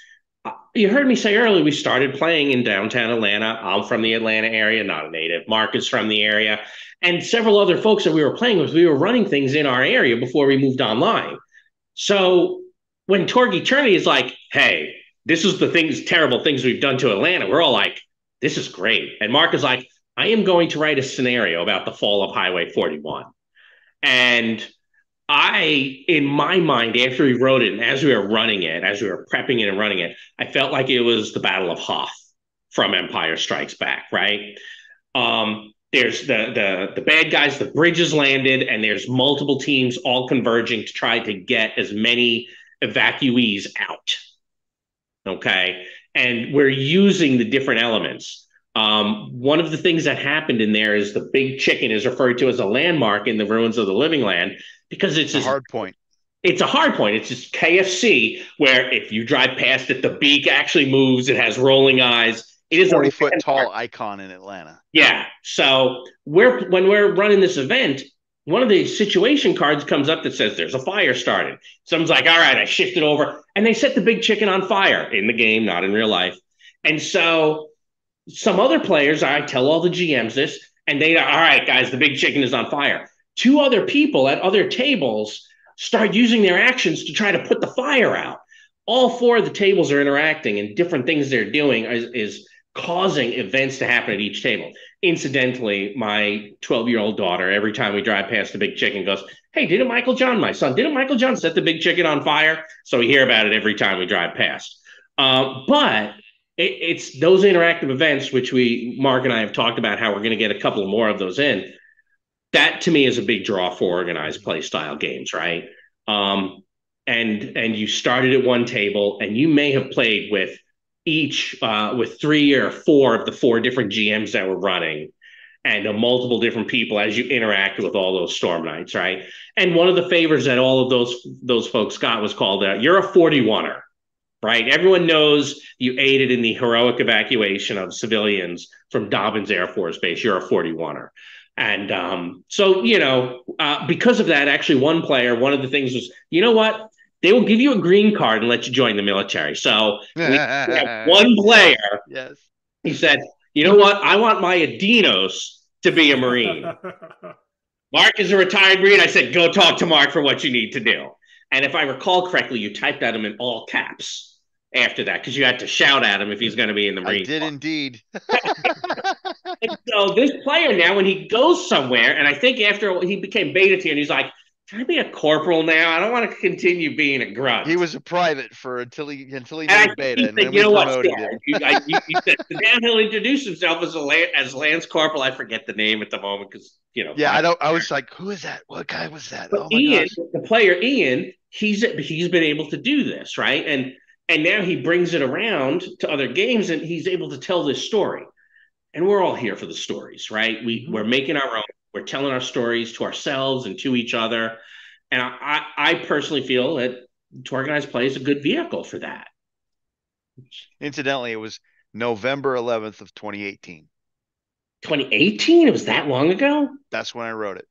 Speaker 2: you heard me say earlier, we started playing in downtown Atlanta. I'm from the Atlanta area, not a native. Mark is from the area. And several other folks that we were playing with, we were running things in our area before we moved online. So when Torg Eternity is like, hey, this is the terrible things we've done to Atlanta, we're all like, this is great. And Mark is like, I am going to write a scenario about the fall of Highway 41. And in my mind, after we wrote it and as we were running it, as we were prepping it and running it, I felt like it was the Battle of Hoth from Empire Strikes Back, right? There's the bad guys, the bridge is landed, and there's multiple teams all converging to try to get as many evacuees out. Okay. And we're using the different elements. One of the things that happened in there is the big chicken is referred to as a landmark in the Ruins of the Living Land, because it's a hard point. It's a hard point. It's just KFC, where if you drive past it, the beak actually moves. It has rolling eyes. It is a
Speaker 3: 40-foot tall icon in Atlanta.
Speaker 2: Yeah. So when we're running this event, one of the situation cards comes up that says there's a fire started. Someone's like, all right, I shifted over, and they set the big chicken on fire in the game, not in real life. And so some other players, I tell all the GMs this, and they, all right, guys, the big chicken is on fire. Two other people at other tables start using their actions to try to put the fire out. All four of the tables are interacting, and different things they're doing is causing events to happen at each table. Incidentally, my 12-year-old daughter, every time we drive past the big chicken, goes, hey, didn't Michael John set the big chicken on fire? So we hear about it every time we drive past. But it's those interactive events, which Mark and I have talked about how we're going to get a couple more of those in. That, to me, is a big draw for organized play style games, right? And you started at one table, and you may have played with 3 or 4 of the 4 different GMs that were running. and multiple different people as you interact with all those Storm Knights, right? And one of the favors that all of those folks got was called you're a 41er, right? Everyone knows you aided in the heroic evacuation of civilians from Dobbins Air Force Base. You're a 41er. And so, because of that, actually, one of the things was, you know what? They will give you a green card and let you join the military. So we have one player.
Speaker 3: Yes.
Speaker 2: He said, you know what? I want my Adinos to be a Marine. Mark is a retired Marine. I said, go talk to Mark for what you need to do. And if I recall correctly, you typed at him in all caps after that because you had to shout at him if he's going to be in the Marine.
Speaker 3: I did indeed.
Speaker 2: And so this player now, when he goes somewhere, and I think after he became beta tier, and he's like, can I be a corporal now? I don't want to continue being a grunt.
Speaker 3: He was a private until he made beta, and then
Speaker 2: we
Speaker 3: promoted him.
Speaker 2: You said, now he'll introduce himself as Lance Corporal. I forget the name at the moment because
Speaker 3: Yeah, I was like, who is that? What guy was that?
Speaker 2: But
Speaker 3: oh my
Speaker 2: Ian,
Speaker 3: gosh.
Speaker 2: the player Ian, he's been able to do this, right? And now he brings it around to other games, and he's able to tell this story. And we're all here for the stories, right? We're making our own. We're telling our stories to ourselves and to each other. And I personally feel that Torganized Play is a good vehicle for that.
Speaker 3: Incidentally, it was November 11th of 2018.
Speaker 2: 2018? It was that long ago?
Speaker 3: That's when I wrote it.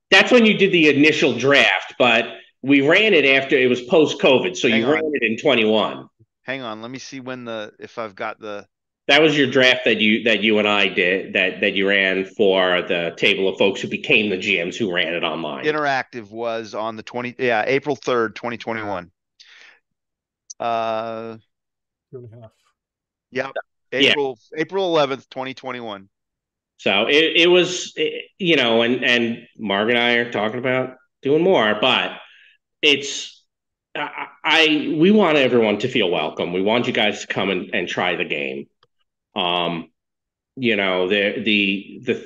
Speaker 2: That's when you did the initial draft, but we ran it after it was post-COVID, so you ran it in 21.
Speaker 3: Hang on, let me see if I've got the.
Speaker 2: That was your draft that you and I did that you ran for the table of folks who became the GMs who ran it online.
Speaker 3: Interactive was on the April 3rd, 2021. 2.5. Yeah, April 11th, 2021.
Speaker 2: So it was, and Mark and I are talking about doing more, but we want everyone to feel welcome. We want you guys to come and try the game. The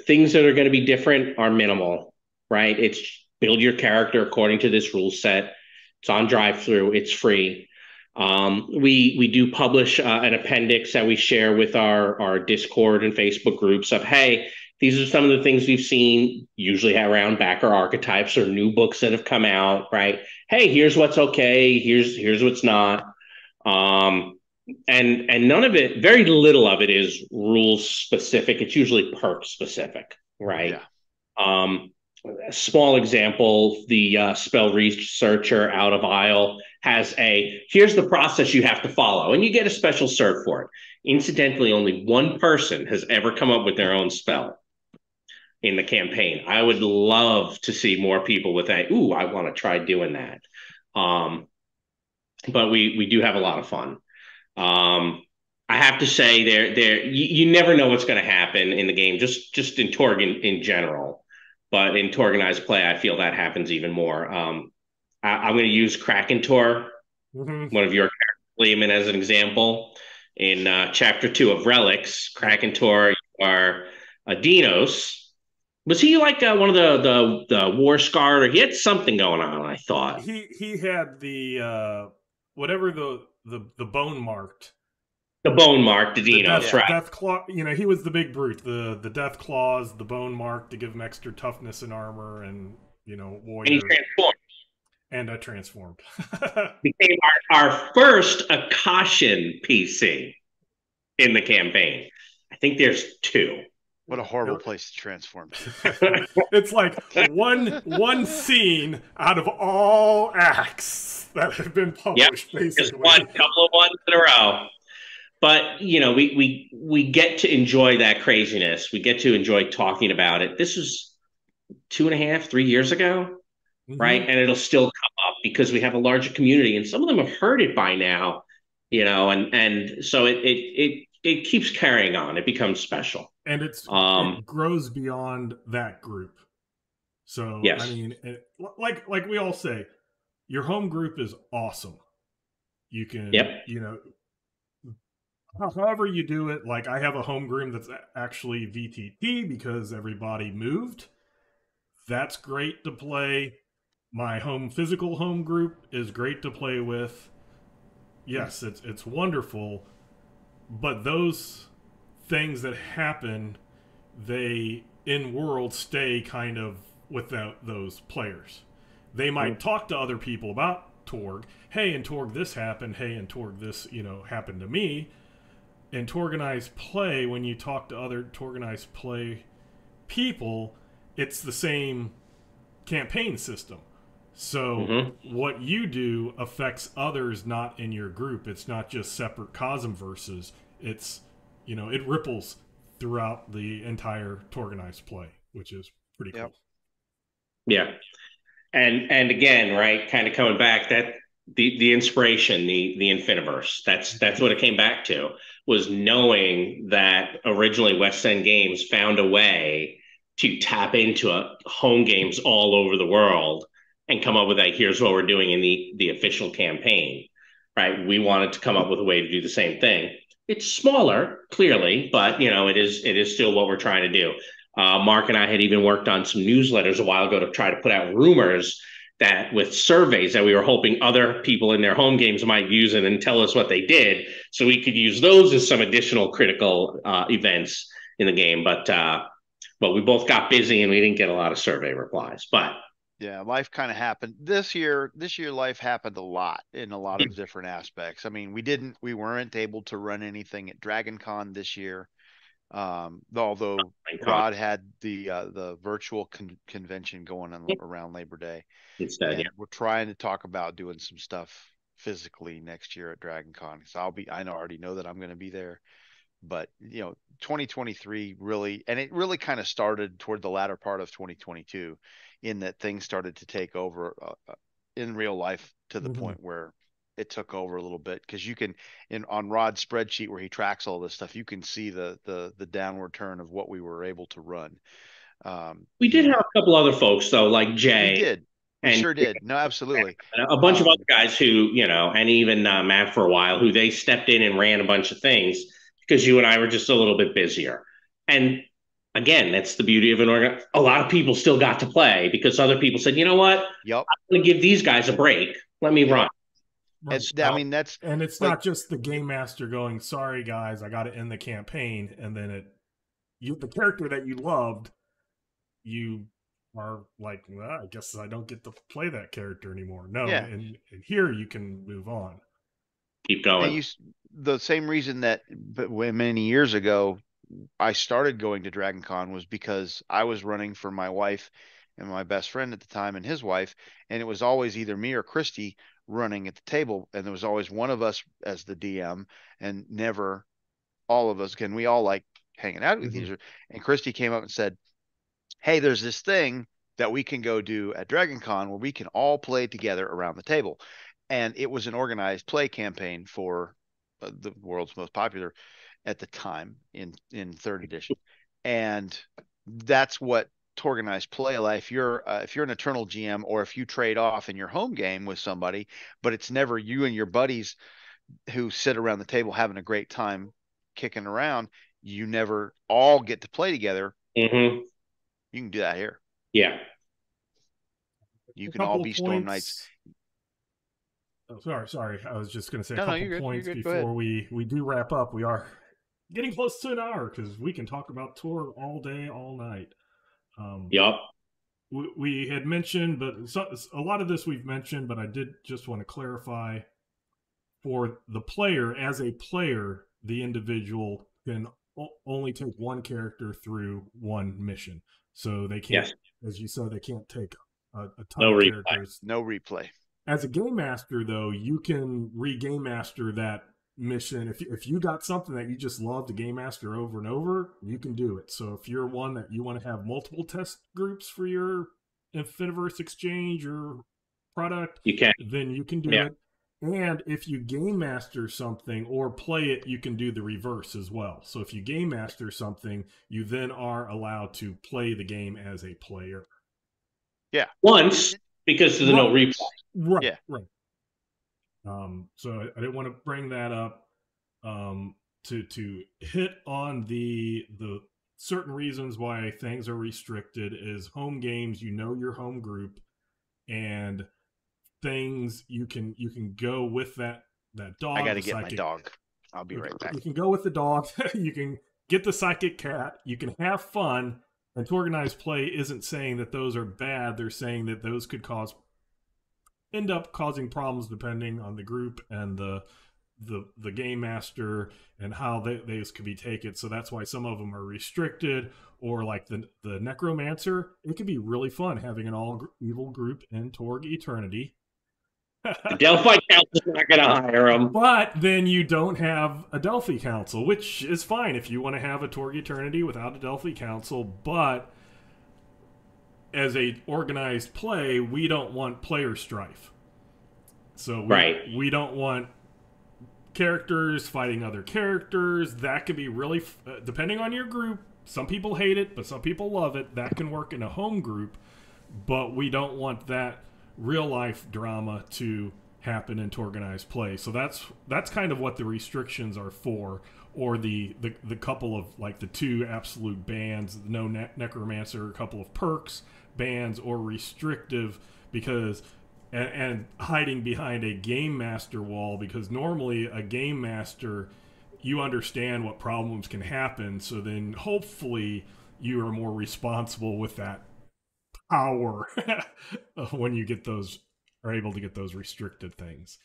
Speaker 2: things that are going to be different are minimal, right? It's build your character according to this rule set. It's on drive-through. It's free. We do publish an appendix that we share with our Discord and Facebook groups of, hey, these are some of the things we've seen, usually around backer archetypes or new books that have come out, right? Hey, here's what's okay. Here's what's not. And none of it, very little of it is rules specific. It's usually perk specific, right? Yeah. A small example, the spell researcher out of Isle has here's the process you have to follow, and you get a special cert for it. Incidentally, only one person has ever come up with their own spell in the campaign. I would love to see more people with that. Ooh, I want to try doing that. But we do have a lot of fun. I have to say you never know what's going to happen in the game, just in Torg in general. But in Torganized Play, I feel that happens even more. I'm going to use Krakentor, one of your characters, Leamon, as an example. In Chapter 2 of Relics, Krakentor, you are Adinos. Was he like one of the War Scarred, or he had something going on, I thought?
Speaker 1: He had the whatever the bone marked.
Speaker 2: The bone marked Adinos, right?
Speaker 1: Death claw. He was the big brute. The death claws, the bone mark to give him extra toughness and armor, and warrior.
Speaker 2: And he transformed.
Speaker 1: And I transformed.
Speaker 2: Became our first Akashian PC in the campaign. I think there's 2.
Speaker 3: What a horrible place to transform.
Speaker 1: It's like one scene out of all acts that have been published.
Speaker 2: Yep.
Speaker 1: Basically,
Speaker 2: just one couple of ones in a row. But we get to enjoy that craziness. We get to enjoy talking about it. This was 2.5, 3 years ago, right? And it'll still come up because we have a larger community, and some of them have heard it by now, and so it keeps carrying on. It becomes special.
Speaker 1: And it grows beyond that group. So, yes. I mean, like we all say, your home group is awesome. You can, however you do it. Like, I have a home group that's actually VTT because everybody moved. That's great to play. My physical home group is great to play with. Yes, it's wonderful. But those things that happen they in world stay kind of without those players. They might talk to other people about Torg. Hey, in Torg this happened. Hey, in Torg this happened to me. In Torganized play, when you talk to other Torganized play people, it's the same campaign system. So what you do affects others not in your group. It's not just separate Cosm verses. It's it ripples throughout the entire Torganized play, which is pretty cool.
Speaker 2: Yeah. And again, right, kind of coming back, that the inspiration, the Infiniverse, that's what it came back to, was knowing that originally West End Games found a way to tap into home games all over the world and come up with that, here's what we're doing in the official campaign, right? We wanted to come up with a way to do the same thing. It's smaller, clearly, but it is still what we're trying to do. Mark and I had even worked on some newsletters a while ago to try to put out rumors that with surveys that we were hoping other people in their home games might use it and tell us what they did, so we could use those as some additional critical events in the game. But we both got busy and we didn't get a lot of survey replies. But
Speaker 3: yeah, life kind of happened this year. This year, life happened a lot in a lot of different aspects. I mean, we weren't able to run anything at DragonCon this year. Although Rod had the virtual convention going on around Labor Day.
Speaker 2: Instead,
Speaker 3: we're trying to talk about doing some stuff physically next year at DragonCon. So I already know that I'm going to be there. But 2023 really kind of started toward the latter part of 2022, in that things started to take over in real life to the point where it took over a little bit, because you can on Rod's spreadsheet where he tracks all this stuff, you can see the downward turn of what we were able to run.
Speaker 2: We did have a couple other folks though, like Jay.
Speaker 3: We did. We sure did. No, absolutely.
Speaker 2: A bunch of other guys who, and even Matt for a while, who they stepped in and ran a bunch of things because you and I were just a little bit busier. And again, that's the beauty of an organ. A lot of people still got to play because other people said, you know what?
Speaker 3: Yep.
Speaker 2: I'm going to give these guys a break. Let me run.
Speaker 1: Right.
Speaker 3: And
Speaker 1: it's not just the game master going, sorry guys, I got to end the campaign, and then the character that you loved, you are like, well, I guess I don't get to play that character anymore. No, and here you can move on.
Speaker 2: Keep going.
Speaker 3: And the same reason that many years ago I started going to DragonCon was because I was running for my wife and my best friend at the time and his wife, and it was always either me or Christy running at the table, and there was always one of us as the DM and never all of us. Again, we all like hanging out with each other. And Christy came up and said, hey, there's this thing that we can go do at DragonCon where we can all play together around the table. And it was an organized play campaign for the world's most popular at the time in third edition. And that's what Torganized play like. If you're an Eternal GM, or if you trade off in your home game with somebody, but it's never you and your buddies who sit around the table having a great time kicking around, you never all get to play together. You can do that here.
Speaker 2: Yeah.
Speaker 3: You can all be Storm Knights.
Speaker 1: Oh, sorry. I was just going to say
Speaker 3: a
Speaker 1: couple points before we do wrap up. We are getting close to an hour because we can talk about Torg all day, all night. We had mentioned, but a lot of this we've mentioned, but I did just want to clarify for the player. As a player, the individual can only take one character through one mission. So they can't, as you said, they can't take a ton of characters.
Speaker 3: No replay.
Speaker 1: As a game master, though, you can re-game master that mission. If you got something that you just love to game master over and over, you can do it. So if you're one that you want to have multiple test groups for your Infiniverse exchange or product, then you can do it. And if you game master something or play it, you can do the reverse as well. So if you game master something, you then are allowed to play the game as a player.
Speaker 3: Yeah.
Speaker 2: Once, because of the no replay.
Speaker 1: Right.
Speaker 3: Yeah.
Speaker 1: Right. So I didn't want to bring that up to hit on the certain reasons why things are restricted is home games. Your home group, and things you can go with that dog.
Speaker 3: I got to get my dog. I'll be right back.
Speaker 1: You can go with the dog. You can get the psychic cat, you can have fun, and Torganized play isn't saying that those are bad. They're saying that those could end up causing problems depending on the group and the game master and how those could be taken. So that's why some of them are restricted. Or like the necromancer, it could be really fun having an all evil group in Torg Eternity.
Speaker 2: The Delphi Council's not going to hire him.
Speaker 1: But then you don't have a Delphi Council, which is fine if you want to have a Torg Eternity without a Delphi Council. But as a organized play, we don't want player strife. So we don't want characters fighting other characters. That could be really, depending on your group, some people hate it, but some people love it. That can work in a home group, but we don't want that real life drama to happen in Torganized play. So that's kind of what the restrictions are for, or the couple of like the two absolute bans, no necromancer, a couple of perks bans, or restrictive, because and hiding behind a game master wall, because normally a game master, you understand what problems can happen, so then hopefully you are more responsible with that power when you are able to get those restricted things.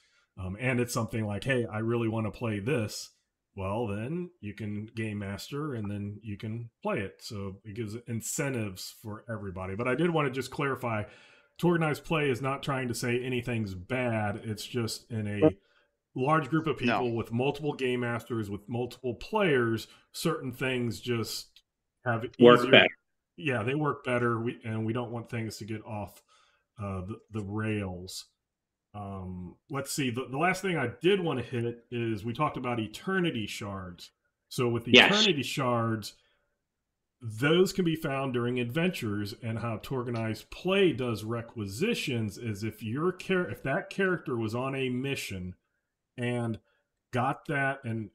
Speaker 1: And it's something like, hey, I really want to play this. Well, then you can game master and then you can play it. So it gives incentives for everybody. But I did want to just clarify, Torganized play is not trying to say anything's bad. It's just in a large group of people with multiple game masters, with multiple players, certain things just have
Speaker 2: work better.
Speaker 1: Yeah, they work better, and we don't want things to get off the rails. Let's see. The last thing I did want to hit is we talked about Eternity Shards. So with the Eternity Shards, those can be found during adventures, and how Torganized play does requisitions is if that character was on a mission and got that and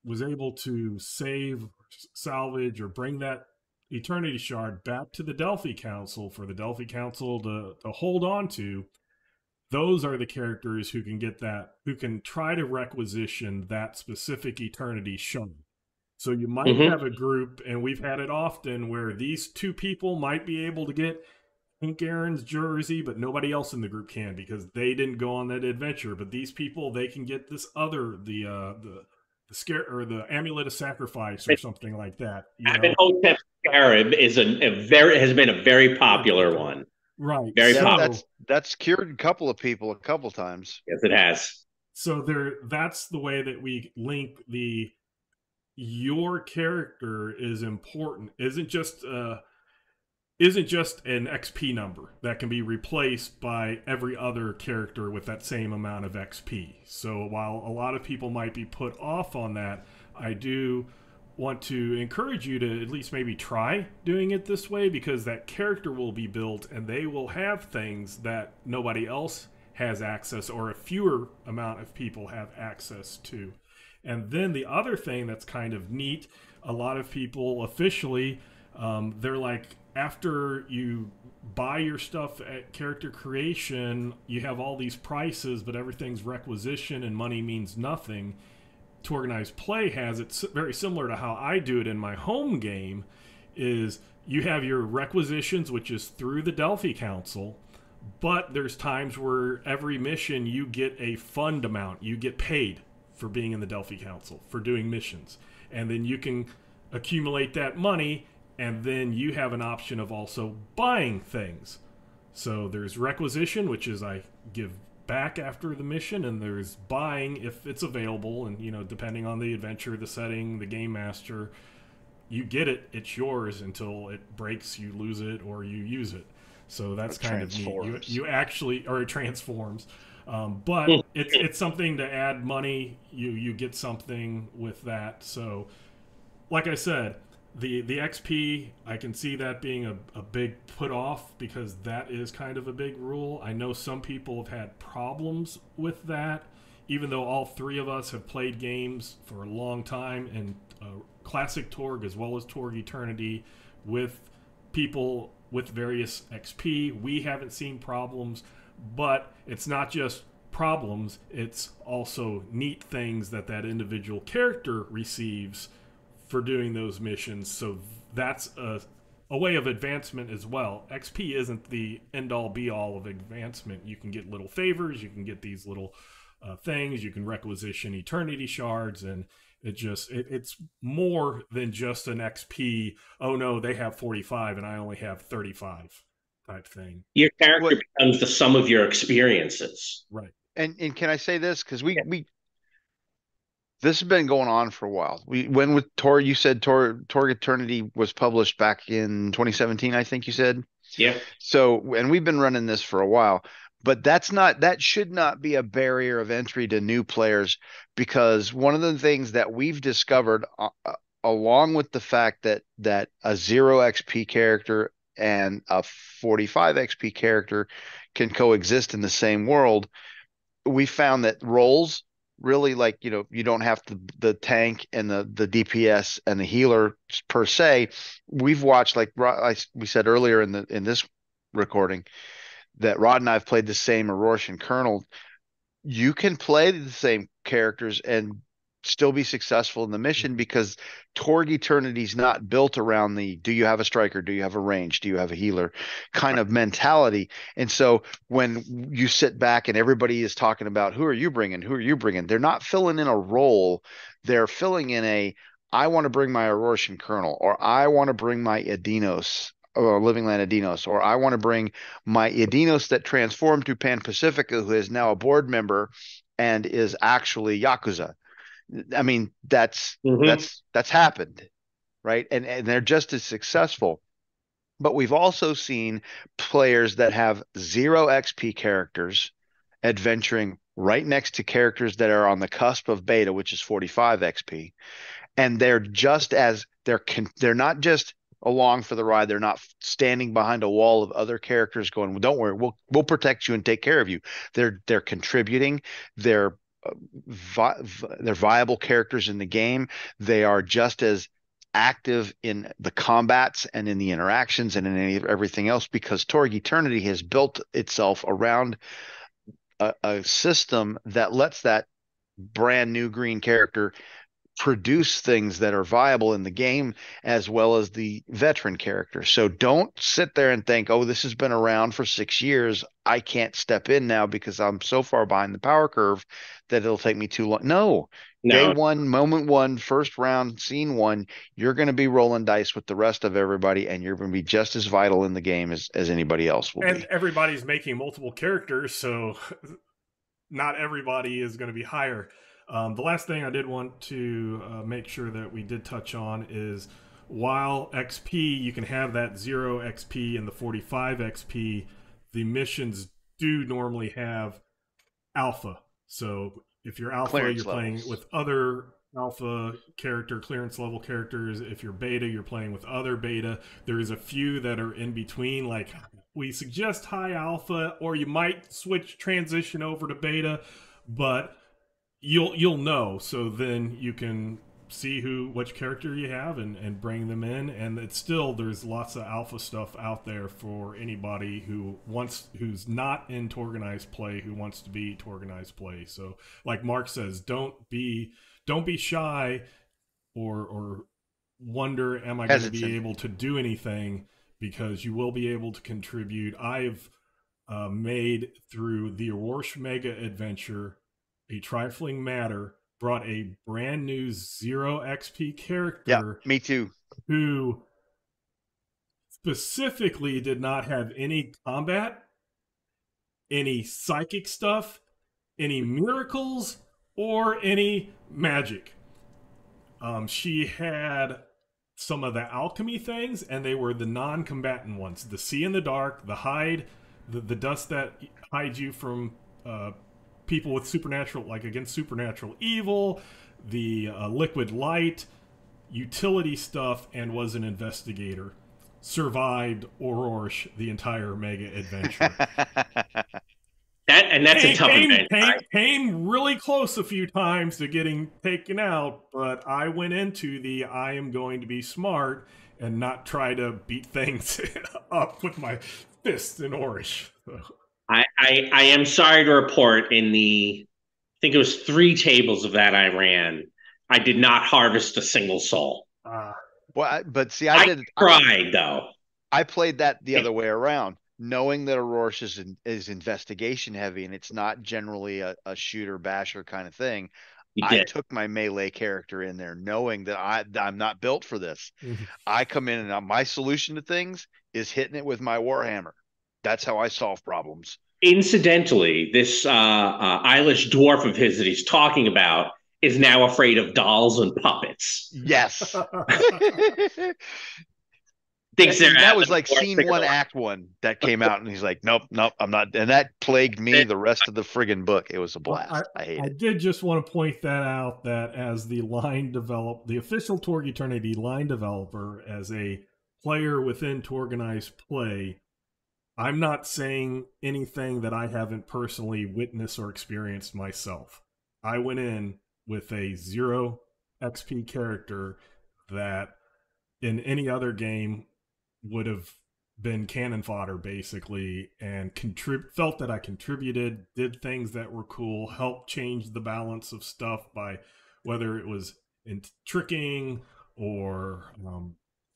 Speaker 1: was able to save, salvage, or bring that Eternity Shard back to the Delphi Council for the Delphi Council to hold on to, those are the characters who can get that, who can try to requisition that specific Eternity Shard. So you might have a group, and we've had it often, where these two people might be able to get Hank Aaron's jersey, but nobody else in the group can because they didn't go on that adventure. But these people, they can get this other, the scare or the amulet of sacrifice or something like that.
Speaker 2: Amenhotep Scarab is has been a very popular one.
Speaker 1: Right.
Speaker 2: Very popular.
Speaker 3: That's cured a couple of people a couple times.
Speaker 2: Yes, it has.
Speaker 1: So that's the way that we link your character is important. Isn't just an XP number that can be replaced by every other character with that same amount of XP. So while a lot of people might be put off on that, I do want to encourage you to at least maybe try doing it this way, because that character will be built and they will have things that nobody else has access, or a fewer amount of people have access to. And then the other thing that's kind of neat, a lot of people officially, they're like, after you buy your stuff at character creation, you have all these prices, but everything's requisition and money means nothing. Torganized play has it very similar to how I do it in my home game, is you have your requisitions, which is through the Delphi Council, but there's times where every mission you get a fund amount, you get paid for being in the Delphi Council, for doing missions. And then you can accumulate that money, and then you have an option of also buying things. So there's requisition, which is I give back after the mission, and there's buying if it's available, and depending on the adventure, the setting, the game master, you get it, it's yours until it breaks, you lose it, or you use it. So that's kind of neat. You actually, or it transforms. But it's something to add money. You get something with that. So, like I said, the XP, I can see that being a big put off, because that is kind of a big rule. I know some people have had problems with that, even though all three of us have played games for a long time, and Classic Torg as well as Torg Eternity, with people with various XP. We haven't seen problems. But it's not just problems, it's also neat things that individual character receives for doing those missions. So that's a way of advancement as well. XP isn't the end all be all of advancement. You can get little favors, you can get these little things, you can requisition eternity shards, and it's more than just an XP. Oh no, they have 45 and I only have 35 type thing.
Speaker 2: Your character becomes the sum of your experiences.
Speaker 1: Right.
Speaker 3: And can I say this? Because we this has been going on for a while. We went with Torg. You said Torg Eternity was published back in 2017, I think you said.
Speaker 2: Yeah.
Speaker 3: So, and we've been running this for a while, but that should not be a barrier of entry to new players, because one of the things that we've discovered, along with the fact that a 0 XP character and a 45 XP character can coexist in the same world, we found that roles really, like, you don't have the tank and the DPS and the healer per se. We've watched, like we said earlier in this recording, that Rod and I have played the same Aurorish and Colonel. You can play the same characters and still be successful in the mission, because Torg Eternity is not built around the do you have a striker, do you have a range, do you have a healer kind of mentality. And so when you sit back and everybody is talking about who are you bringing, they're not filling in a role. They're filling in I want to bring my Aurorish and Colonel, or I want to bring my Adinos, or Living Land Adinos, or I want to bring my Adinos that transformed to Pan Pacifica, who is now a board member and is actually Yakuza. I mean, that's happened, right? And they're just as successful. But we've also seen players that have 0 XP characters adventuring right next to characters that are on the cusp of beta, which is 45 XP, and they're not just along for the ride. They're not standing behind a wall of other characters going, well, don't worry, we'll protect you and take care of you. They're contributing. They're viable characters in the game. They are just as active in the combats and in the interactions and in everything else, because Torg Eternity has built itself around a system that lets that brand new green character produce things that are viable in the game, as well as the veteran character. So don't sit there and think, oh, this has been around for 6 years, I can't step in now because I'm so far behind the power curve that it'll take me too long. No. Day one, moment one, first round, scene one, you're going to be rolling dice with the rest of everybody, and you're going to be just as vital in the game as anybody else will be.
Speaker 1: And everybody's making multiple characters, so not everybody is going to be higher. The last thing I did want to make sure that we did touch on is, while XP, you can have that 0 XP and the 45 XP, the missions do normally have alpha. So if you're alpha,
Speaker 3: Clearance
Speaker 1: you're
Speaker 3: levels.
Speaker 1: playing with other alpha character, clearance level characters. If you're beta, you're playing with other beta. There is a few that are in between, like we suggest high alpha, or you might transition over to beta, but you'll know, so then you can see which character you have and bring them in. And it's still, there's lots of alpha stuff out there for anybody who's not in Torganized play, who wants to be Torganized play. So like Mark says, don't be shy or wonder, am I going to be able to do anything, because you will be able to contribute. I've made, through the Aurorish Mega Adventure, a Trifling Matter, brought a brand new 0 XP character.
Speaker 3: Yeah, me too.
Speaker 1: Who specifically did not have any combat, any psychic stuff, any miracles, or any magic. She had some of the alchemy things, and they were the non-combatant ones. The see in the dark, the hide, the dust that hides you from people with supernatural, like against supernatural evil, the liquid light, utility stuff, and was an investigator. Survived Aurorish the entire mega adventure.
Speaker 2: That's a tough event.
Speaker 1: Came really close a few times to getting taken out, but I went into I am going to be smart and not try to beat things up with my fists in Aurorish.
Speaker 2: I am sorry to report, I think it was 3 tables of that I ran, I did not harvest a single soul.
Speaker 3: Well, but see,
Speaker 2: I tried though.
Speaker 3: I played that the other way around, knowing that Aurora is investigation heavy and it's not generally a shooter basher kind of thing.
Speaker 2: You
Speaker 3: I
Speaker 2: did.
Speaker 3: took my melee character in there, knowing that I'm not built for this.
Speaker 1: Mhm.
Speaker 3: I come in and my solution to things is hitting it with my warhammer. That's how I solve problems.
Speaker 2: Incidentally, this Eilish dwarf of his that he's talking about is now afraid of dolls and puppets.
Speaker 3: Yes.
Speaker 2: Thinks they're
Speaker 3: that was
Speaker 2: the
Speaker 3: like
Speaker 2: worst
Speaker 3: scene
Speaker 2: thing in
Speaker 3: one,
Speaker 2: the world.
Speaker 3: act one that came out, and he's like, nope, nope, I'm not. And that plagued me the rest of the friggin' book. It was a blast. I hate it.
Speaker 1: did just want to point that out, that as the official Torg Eternity line developer, as a player within Torganized Play, I'm not saying anything that I haven't personally witnessed or experienced myself. I went in with a 0 XP character that in any other game would have been cannon fodder, basically, and felt that I contributed, did things that were cool, helped change the balance of stuff by whether it was in tricking or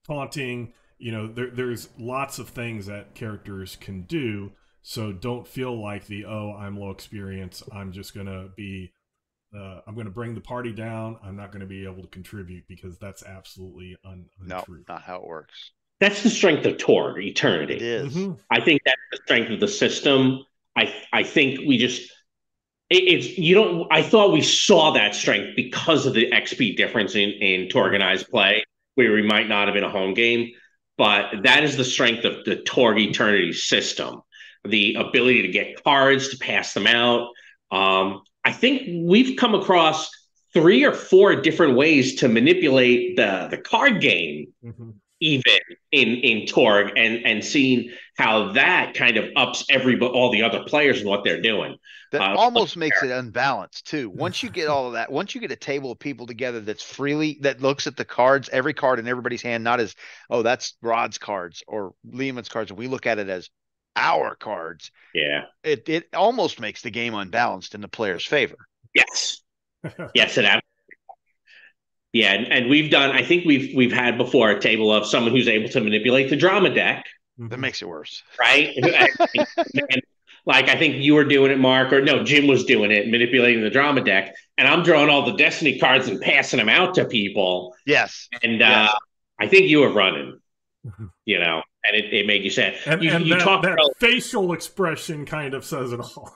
Speaker 1: taunting. There's lots of things that characters can do. So don't feel like I'm low experience, I'm just gonna be I'm going to bring the party down, I'm not going to be able to contribute, because that's absolutely untrue.
Speaker 3: No, not how it works.
Speaker 2: That's the strength of Torg Eternity.
Speaker 3: It is.
Speaker 1: Mm-hmm.
Speaker 2: I think that's the strength of the system. I think we just it's you don't. I thought we saw that strength because of the XP difference in Torganized Play, where we might not have been a home game, but that is the strength of the Torg Eternity system. The ability to get cards, to pass them out. I think we've come across 3 or 4 different ways to manipulate the card game,
Speaker 1: Mm-hmm.
Speaker 2: even in Torg, and seeing how that kind of ups all the other players and what they're doing.
Speaker 3: That almost makes it unbalanced too. Once you get all of that, once you get a table of people together that looks at the cards, every card in everybody's hand, not as, oh, that's Rod's cards or Leamon's cards, and we look at it as our cards.
Speaker 2: Yeah.
Speaker 3: It almost makes the game unbalanced in the player's favor.
Speaker 2: Yes. Yes, it absolutely. Yeah, and we've done. I think we've had before a table of someone who's able to manipulate the drama deck.
Speaker 3: That makes it worse,
Speaker 2: right? And like I think you were doing it, Mark, or no, Jim was doing it, manipulating the drama deck, and I'm drawing all the Destiny cards and passing them out to people.
Speaker 3: Yes,
Speaker 2: and I think you were running, and it made you sad.
Speaker 1: And
Speaker 2: you talk
Speaker 1: that
Speaker 2: about
Speaker 1: facial expression kind of says it all.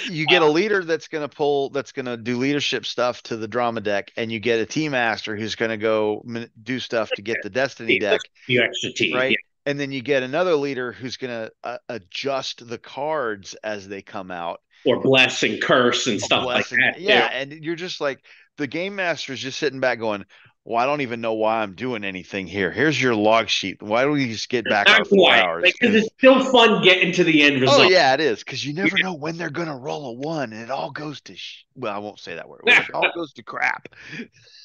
Speaker 3: You get a leader that's going to do leadership stuff to the drama deck, and you get a team master who's going to go do stuff to get the Destiny deck.
Speaker 2: You extra team,
Speaker 3: right?
Speaker 2: Yeah.
Speaker 3: And then you get another leader who's going to adjust the cards as they come out,
Speaker 2: or bless and curse and stuff like that.
Speaker 3: Yeah, and you're just like, the game master is just sitting back going, well, I don't even know why I'm doing anything here. Here's your log sheet. Why don't we just get back our 4 hours?
Speaker 2: Because it's still fun getting to the end result.
Speaker 3: Oh, yeah, it is. Because you never know when they're going to roll a 1, and it all goes to well, I won't say that word. It all goes to crap.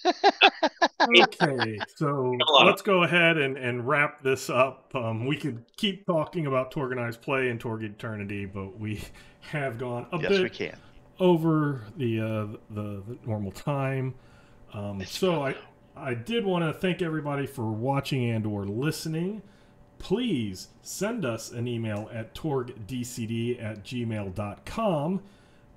Speaker 1: Okay, so let's go ahead and wrap this up. We could keep talking about Torganized Play and Torg Eternity, but we have gone a bit over the normal time. So I did want to thank everybody for watching and or listening. Please send us an email at torgdcd@gmail.com.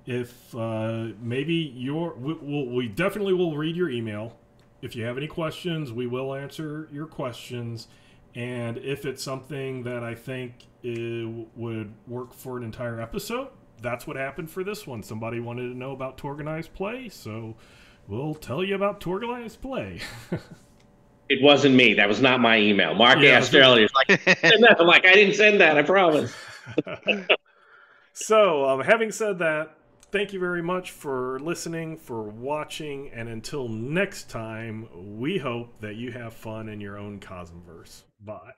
Speaker 1: If maybe we definitely will read your email. If you have any questions, we will answer your questions. And if it's something that I think would work for an entire episode, that's what happened for this one. Somebody wanted to know about Torganized Play, so we'll tell you about Torganized Play.
Speaker 2: It wasn't me. That was not my email. Mark asked earlier. I'm like, I didn't send that. I promise.
Speaker 1: So, having said that, thank you very much for listening, for watching, and until next time, we hope that you have fun in your own Cosmverse. Bye.